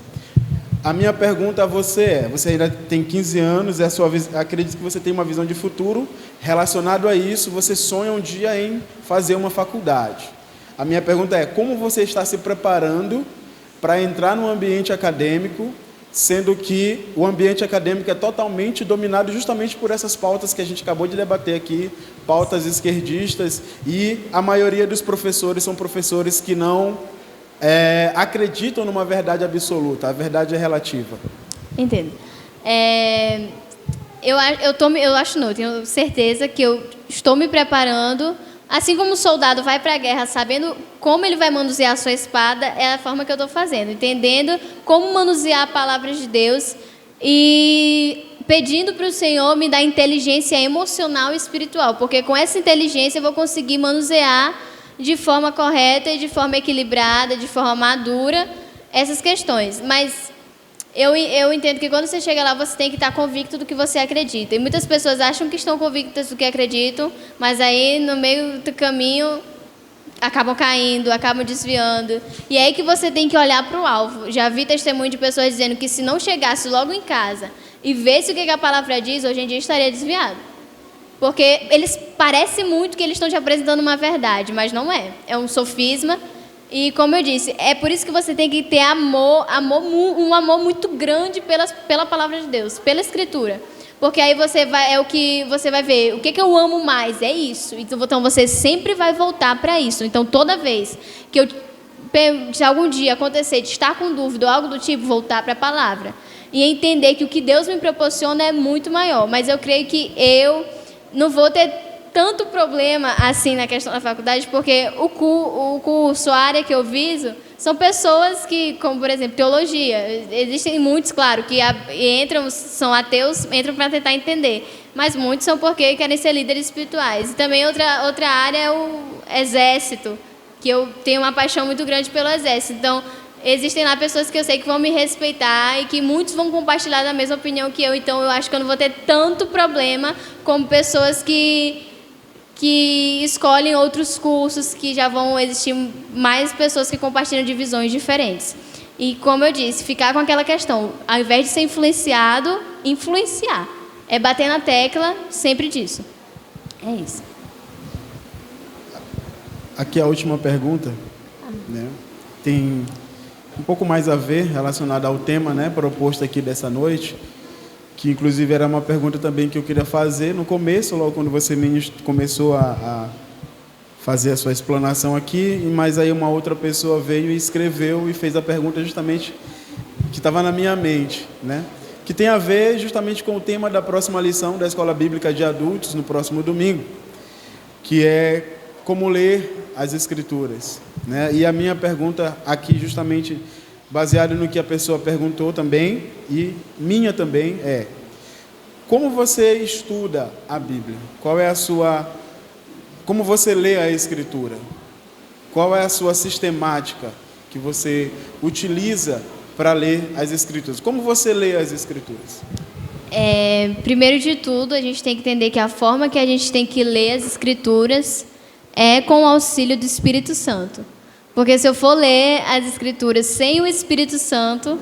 A minha pergunta a você é: você ainda tem 15 anos, acredito que você tem uma visão de futuro relacionado a isso, você sonha um dia em fazer uma faculdade. A minha pergunta é: como você está se preparando para entrar no ambiente acadêmico sendo que o ambiente acadêmico é totalmente dominado justamente por essas pautas que a gente acabou de debater aqui, pautas esquerdistas, e a maioria dos professores são professores que não acreditam numa verdade absoluta, a verdade é relativa. Entendo. Eu acho não, eu tenho certeza que eu estou me preparando, assim como o soldado vai para a guerra sabendo como ele vai manusear a sua espada, é a forma que eu estou fazendo, entendendo como manusear a palavra de Deus e pedindo para o Senhor me dar inteligência emocional e espiritual, porque com essa inteligência eu vou conseguir manusear de forma correta e de forma equilibrada, de forma madura, essas questões. Mas eu entendo que quando você chega lá, você tem que estar convicto do que você acredita. E muitas pessoas acham que estão convictas do que acreditam, mas aí, no meio do caminho, acabam caindo, acabam desviando. E é aí que você tem que olhar para o alvo. Já vi testemunho de pessoas dizendo que se não chegasse logo em casa e visse o que a palavra diz, hoje em dia estaria desviado. Porque eles parecem muito que eles estão te apresentando uma verdade, mas não é. É um sofisma. E, como eu disse, é por isso que você tem que ter um amor muito grande pela palavra de Deus, pela Escritura. Porque aí é o que você vai ver. O que eu amo mais? É isso. Então você sempre vai voltar para isso. Então, toda vez que se algum dia acontecer de estar com dúvida ou algo do tipo, voltar para a palavra. E entender que o que Deus me proporciona é muito maior. Mas eu creio que eu não vou ter tanto problema assim na questão da faculdade, porque o curso, a área que eu viso, são pessoas que, como por exemplo, teologia. Existem muitos, claro, que são ateus, entram para tentar entender, mas muitos são porque querem ser líderes espirituais. E também outra área é o exército, que eu tenho uma paixão muito grande pelo exército. Então, existem lá pessoas que eu sei que vão me respeitar e que muitos vão compartilhar da mesma opinião que eu. Então, eu acho que eu não vou ter tanto problema como pessoas que escolhem outros cursos, que já vão existir mais pessoas que compartilham de visões diferentes. E, como eu disse, ficar com aquela questão, ao invés de ser influenciado, influenciar. É bater na tecla sempre disso. É isso. Aqui a última pergunta, né? Tem um pouco mais a ver, relacionada ao tema, né, proposto aqui dessa noite, que inclusive era uma pergunta também que eu queria fazer no começo, logo quando você começou a fazer a sua explanação aqui, mas aí uma outra pessoa veio e escreveu e fez a pergunta justamente que estava na minha mente, né? Que tem a ver justamente com o tema da próxima lição da Escola Bíblica de Adultos, no próximo domingo, que é como ler as Escrituras, né? E a minha pergunta aqui, justamente baseado no que a pessoa perguntou também, e minha também, é: como você estuda a Bíblia? Como você lê a Escritura? Qual é a sua sistemática que você utiliza para ler as Escrituras? Como você lê as Escrituras? Primeiro de tudo, a gente tem que entender que a forma que a gente tem que ler as Escrituras é com o auxílio do Espírito Santo. Porque se eu for ler as Escrituras sem o Espírito Santo,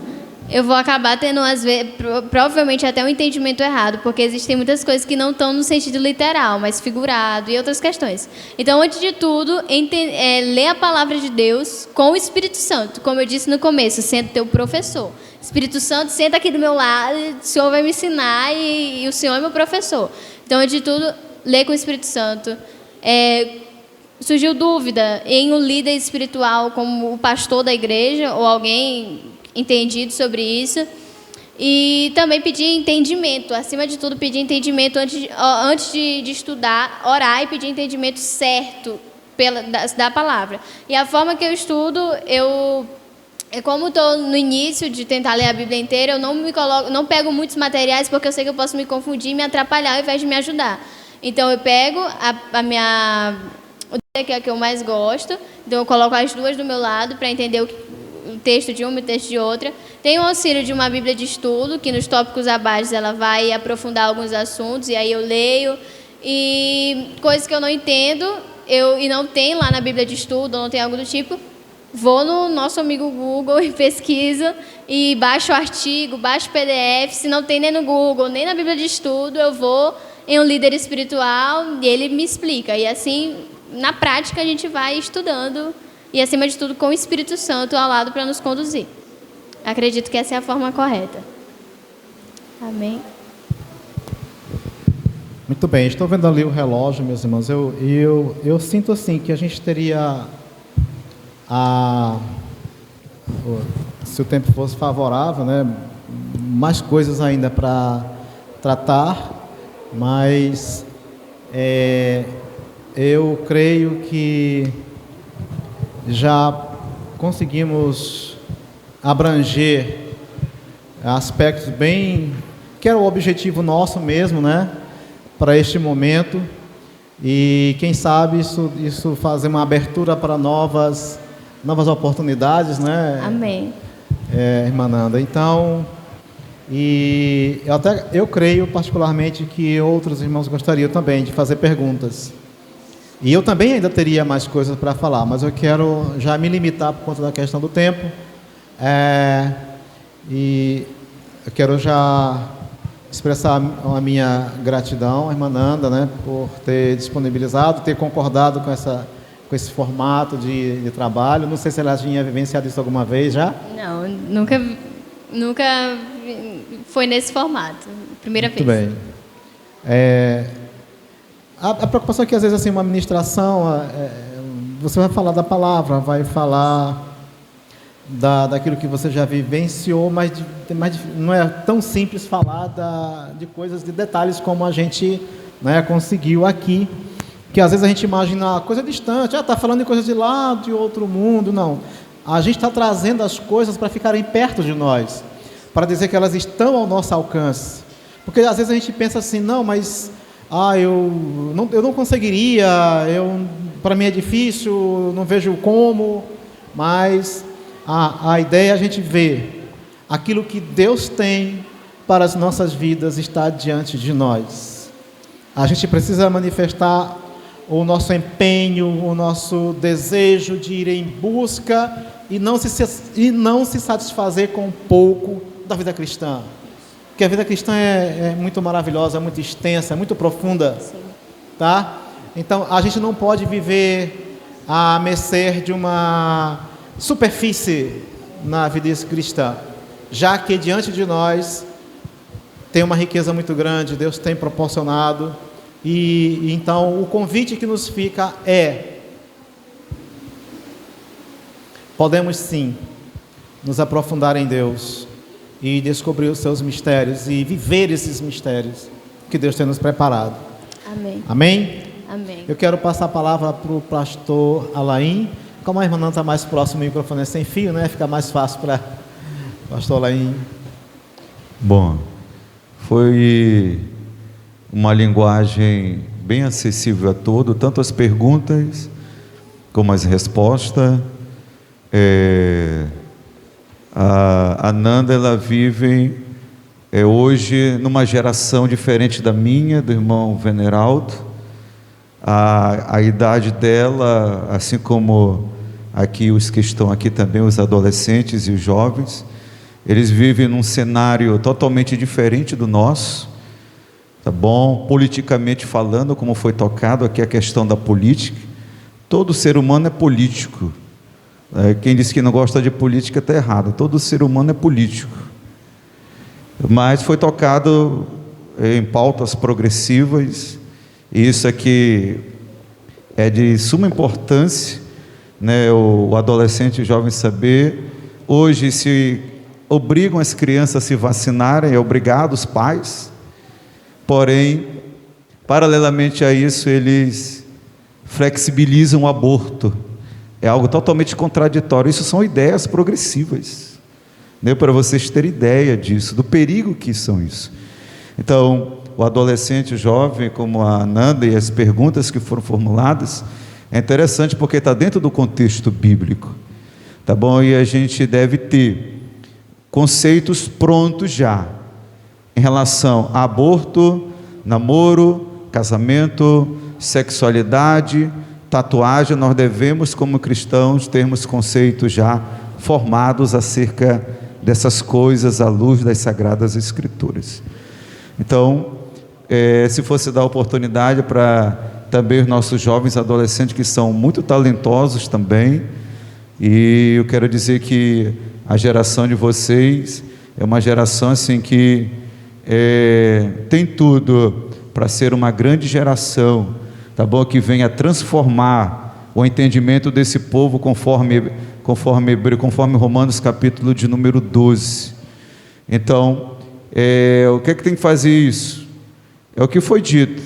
eu vou acabar tendo, às vezes, provavelmente até um entendimento errado, porque existem muitas coisas que não estão no sentido literal, mas figurado e outras questões. Então, antes de tudo, ler a palavra de Deus com o Espírito Santo. Como eu disse no começo, sendo teu professor. Espírito Santo, senta aqui do meu lado, o Senhor vai me ensinar e o Senhor é meu professor. Então, antes de tudo, ler com o Espírito Santo. Surgiu dúvida em um líder espiritual, como o pastor da igreja, ou alguém entendido sobre isso. E também pedir entendimento, acima de tudo, pedir entendimento antes de estudar, orar e pedir entendimento certo da palavra. E a forma que eu estudo, como estou no início de tentar ler a Bíblia inteira, eu não pego muitos materiais, porque eu sei que eu posso me confundir e me atrapalhar ao invés de me ajudar. Então, eu pego que é a que eu mais gosto, então eu coloco as duas do meu lado para entender o texto de uma e o texto de outra. Tem o auxílio de uma Bíblia de estudo, que nos tópicos abaixo ela vai aprofundar alguns assuntos, e aí eu leio, e coisas que eu não entendo, e não tem lá na Bíblia de estudo, ou não tem algo do tipo, vou no nosso amigo Google e pesquiso, e baixo o artigo, baixo o PDF, se não tem nem no Google, nem na Bíblia de estudo, eu vou em um líder espiritual, e ele me explica, e assim, na prática, a gente vai estudando, e acima de tudo, com o Espírito Santo ao lado para nos conduzir. acredito que essa é a forma correta. Amém. Muito bem, estou vendo ali o relógio, meus irmãos. Eu sinto assim que a gente teria se o tempo fosse favorável, né, mais coisas ainda para tratar, mas eu creio que já conseguimos abranger aspectos bem, que era o objetivo nosso mesmo, né, para este momento, e quem sabe isso fazer uma abertura para novas oportunidades, né? Amém. Irmã Nanda. Então, e eu creio particularmente que outros irmãos gostariam também de fazer perguntas. E eu também ainda teria mais coisas para falar, mas eu quero já me limitar por conta da questão do tempo. E eu quero já expressar a minha gratidão, irmã Nanda, né, por ter disponibilizado, ter concordado com esse formato de trabalho. Não sei se ela tinha vivenciado isso alguma vez já. Não, nunca foi nesse formato. Primeira vez. Muito bem. A preocupação é que às vezes assim, uma ministração, você vai falar da palavra, vai falar daquilo que você já vivenciou, mas não é tão simples falar de coisas, de detalhes como a gente, né, conseguiu aqui, que às vezes a gente imagina coisa distante, está falando de coisa de lá, de outro mundo. Não, a gente está trazendo as coisas para ficarem perto de nós, para dizer que elas estão ao nosso alcance, porque às vezes a gente pensa assim, não, mas eu não conseguiria, para mim é difícil, não vejo como, mas a ideia é a gente ver aquilo que Deus tem para as nossas vidas está diante de nós. A gente precisa manifestar o nosso empenho, o nosso desejo de ir em busca e não se satisfazer com pouco da vida cristã. Porque a vida cristã é muito maravilhosa, é muito extensa, é muito profunda. Sim. Tá? Então, a gente não pode viver à mercê de uma superfície na vida cristã, já que diante de nós tem uma riqueza muito grande, Deus tem proporcionado, e então o convite que nos fica podemos sim nos aprofundar em Deus e descobrir os seus mistérios e viver esses mistérios que Deus tem nos preparado. Amém. Amém? Amém. Eu quero passar a palavra para o pastor Alain. Como a irmã não está mais próximo, o microfone é sem fio, né? Fica mais fácil para o pastor Alain. Bom, foi uma linguagem bem acessível a todos, tanto as perguntas como as respostas. A Nanda, ela vive hoje numa geração diferente da minha, do irmão Veneraldo. A idade dela, assim como aqui os que estão aqui também, os adolescentes e os jovens, eles vivem num cenário totalmente diferente do nosso, tá bom? Politicamente falando, como foi tocado aqui a questão da política, todo ser humano é político. Quem diz que não gosta de política está errado, todo ser humano é político. Mas foi tocado em pautas progressivas, e isso aqui é de suma importância, né? O adolescente e o jovem saber. Hoje se obrigam as crianças a se vacinarem, é obrigado os pais, porém, paralelamente a isso, eles flexibilizam o aborto. É algo totalmente contraditório. Isso são ideias progressivas, né? Para vocês terem ideia disso, do perigo que são isso. Então, o adolescente, o jovem, como a Nanda, e as perguntas que foram formuladas, é interessante porque está dentro do contexto bíblico, tá bom? E a gente deve ter conceitos prontos já, em relação a aborto, namoro, casamento, sexualidade, tatuagem. Nós devemos, como cristãos, termos conceitos já formados acerca dessas coisas à luz das Sagradas Escrituras. Então, se fosse dar oportunidade para também os nossos jovens adolescentes, que são muito talentosos também, e eu quero dizer que A geração de vocês é uma geração assim que tem tudo para ser uma grande geração, tá bom? Que venha transformar o entendimento desse povo conforme Romanos capítulo de número 12. Então, o que é que tem que fazer isso? É o que foi dito: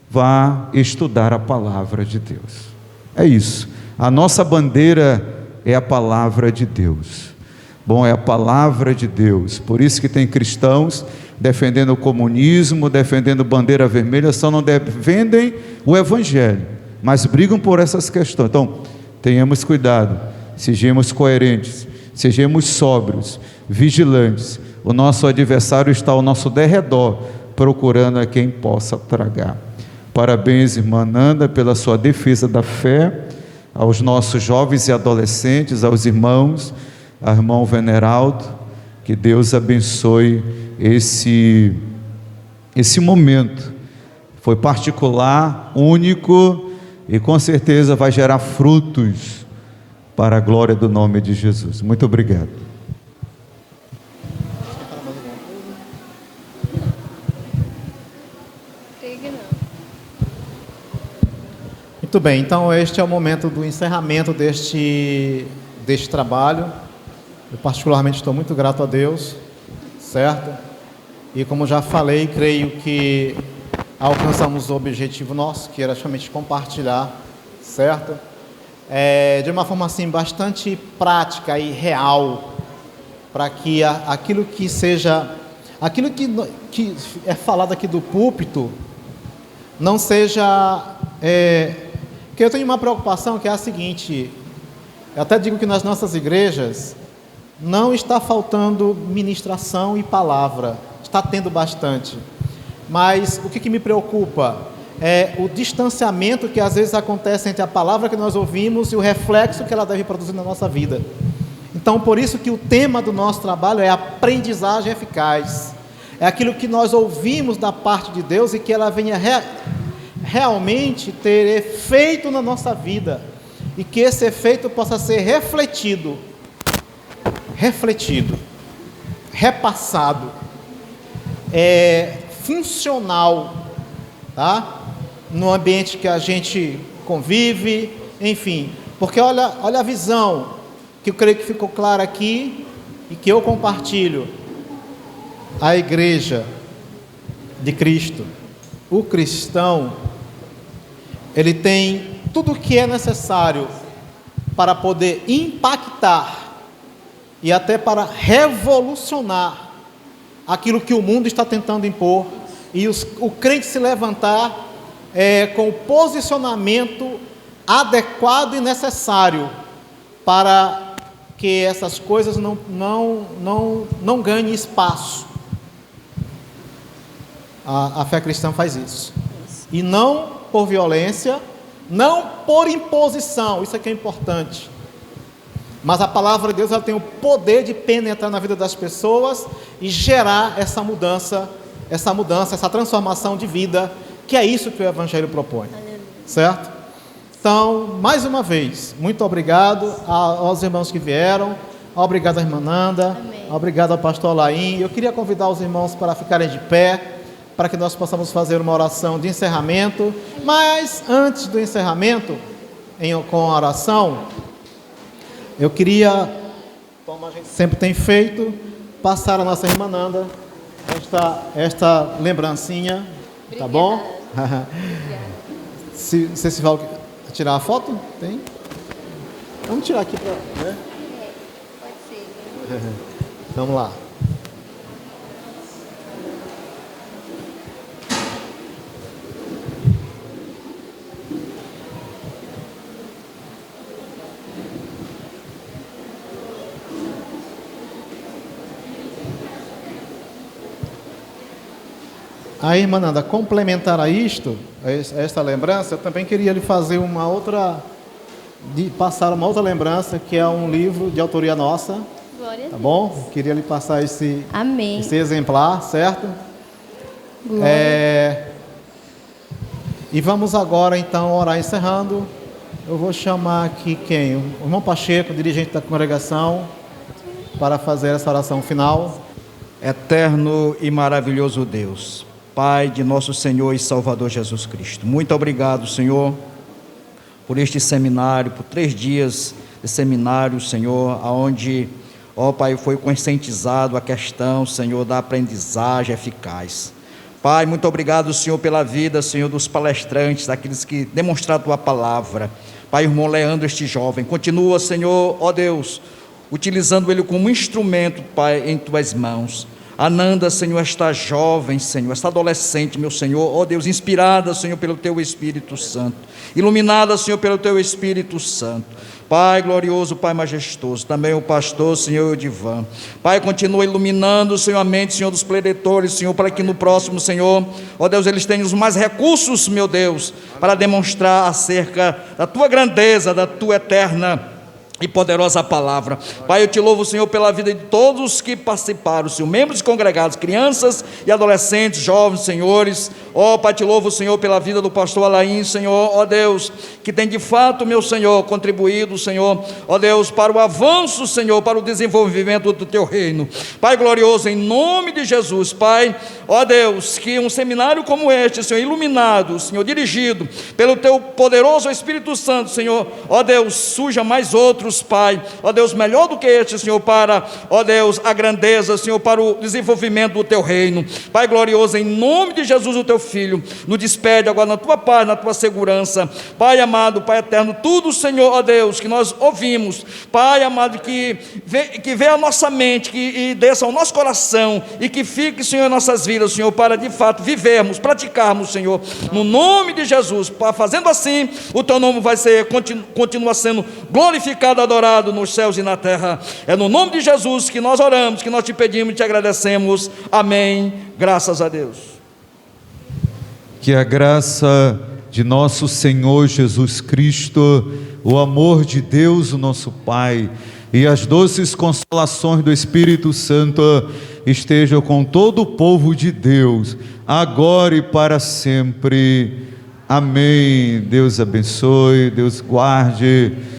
vá estudar a palavra de Deus. É isso. A nossa bandeira é a palavra de Deus. Bom, é a palavra de Deus. Por isso que tem cristãos defendendo o comunismo, defendendo bandeira vermelha, só não defendem o evangelho, mas brigam por essas questões. Então, tenhamos cuidado, sejamos coerentes, sejamos sóbrios, vigilantes. O nosso adversário está ao nosso derredor, procurando a quem possa tragar. Parabéns, irmã Nanda, pela sua defesa da fé, aos nossos jovens e adolescentes, aos irmãos, ao irmão Veneraldo, que Deus abençoe esse momento. Foi particular, único, e com certeza vai gerar frutos para a glória do nome de Jesus. Muito obrigado. Muito bem, então este é o momento do encerramento deste trabalho. Eu particularmente estou muito grato a Deus, certo? E como já falei, creio que alcançamos o objetivo nosso, que era justamente compartilhar, certo? De uma forma assim bastante prática e real, para que aquilo que é falado aqui do púlpito não seja... que eu tenho uma preocupação que é a seguinte: eu até digo que nas nossas igrejas não está faltando ministração e palavra, está tendo bastante, mas o que me preocupa é o distanciamento que às vezes acontece entre a palavra que nós ouvimos e o reflexo que ela deve produzir na nossa vida. Então, por isso que o tema do nosso trabalho é aprendizagem eficaz, é aquilo que nós ouvimos da parte de Deus e que ela venha realmente ter efeito na nossa vida, e que esse efeito possa ser refletido, repassado, funcional, tá? No ambiente que a gente convive, enfim, porque olha a visão que eu creio que ficou clara aqui e que eu compartilho. A igreja de Cristo, o cristão, ele tem tudo o que é necessário para poder impactar e até para revolucionar aquilo que o mundo está tentando impor, e o crente se levantar com o posicionamento adequado e necessário para que essas coisas não ganhem espaço. A fé cristã faz isso. E não por violência, não por imposição, isso aqui é importante. Mas a palavra de Deus, ela tem o poder de penetrar na vida das pessoas e gerar essa mudança, essa transformação de vida, que é isso que o Evangelho propõe. Certo? Então, mais uma vez, muito obrigado aos irmãos que vieram, obrigado à irmã Nanda, obrigado ao pastor Laim. Eu queria convidar os irmãos para ficarem de pé, para que nós possamos fazer uma oração de encerramento. Mas antes do encerramento, com a oração, eu queria, como a gente sempre tem feito, passar a nossa irmã Nanda esta lembrancinha. Obrigada. Tá bom? Se vai tirar a foto? Tem? Vamos tirar aqui para... Né? Pode ser. Vamos lá. Aí, irmã Nanda, complementar a esta lembrança, eu também queria lhe fazer passar uma outra lembrança, que é um livro de autoria nossa. Glória a Deus. Tá bom? Queria lhe passar esse exemplar, certo? E vamos agora, então, orar encerrando. Eu vou chamar aqui quem? O irmão Pacheco, dirigente da congregação. para fazer essa oração final. Eterno e maravilhoso Deus, Pai de nosso Senhor e Salvador Jesus Cristo, muito obrigado, Senhor, por este seminário, por 3 dias de seminário, Senhor, onde, ó Pai, foi conscientizado a questão, Senhor, da aprendizagem eficaz. Pai, muito obrigado, Senhor, pela vida, Senhor, dos palestrantes, daqueles que demonstraram a Tua palavra. Pai, irmão Leandro, este jovem, continua, Senhor, ó Deus, utilizando ele como instrumento, Pai, em Tuas mãos. Ananda, Senhor, esta jovem, Senhor, esta adolescente, meu Senhor, ó Deus, inspirada, Senhor, pelo Teu Espírito Santo, iluminada, Senhor, pelo Teu Espírito Santo. Pai glorioso, Pai majestoso, também o pastor, Senhor Edivan. Pai, continua iluminando, Senhor, a mente, Senhor, dos preletores, Senhor, para que no próximo, Senhor, ó Deus, eles tenham os mais recursos, meu Deus, para demonstrar acerca da Tua grandeza, da Tua eterna e poderosa palavra. Pai, eu te louvo, Senhor, pela vida de todos que participaram, Senhor, membros congregados, crianças e adolescentes, jovens, senhores. Ó Pai, te louvo, Senhor, pela vida do pastor Alain, Senhor, ó Deus, que tem de fato, meu Senhor, contribuído, Senhor, ó Deus, para o avanço, Senhor, para o desenvolvimento do Teu reino. Pai glorioso, em nome de Jesus, Pai, ó Deus, que um seminário como este, Senhor, iluminado, Senhor, dirigido pelo Teu poderoso Espírito Santo, Senhor, ó Deus, surja mais outros, Pai, ó Deus, melhor do que este, Senhor, para, ó Deus, a grandeza, Senhor, para o desenvolvimento do Teu reino. Pai glorioso, em nome de Jesus, o Teu Filho, nos despede agora na Tua paz, na Tua segurança. Pai amado, Pai eterno, tudo, Senhor, ó Deus, que nós ouvimos, Pai amado, que venha a nossa mente, e desça ao nosso coração, e que fique, Senhor, em nossas vidas, Senhor, para de fato vivermos, praticarmos, Senhor, no nome de Jesus. Fazendo assim, o Teu nome vai ser, continua sendo glorificado, adorado nos céus e na terra. É no nome de Jesus que nós oramos, que nós te pedimos e te agradecemos. Amém. Graças a Deus. Que a graça de nosso Senhor Jesus Cristo, o amor de Deus, o nosso Pai, e as doces consolações do Espírito Santo estejam com todo o povo de Deus, agora e para sempre. Amém. Deus abençoe, Deus guarde.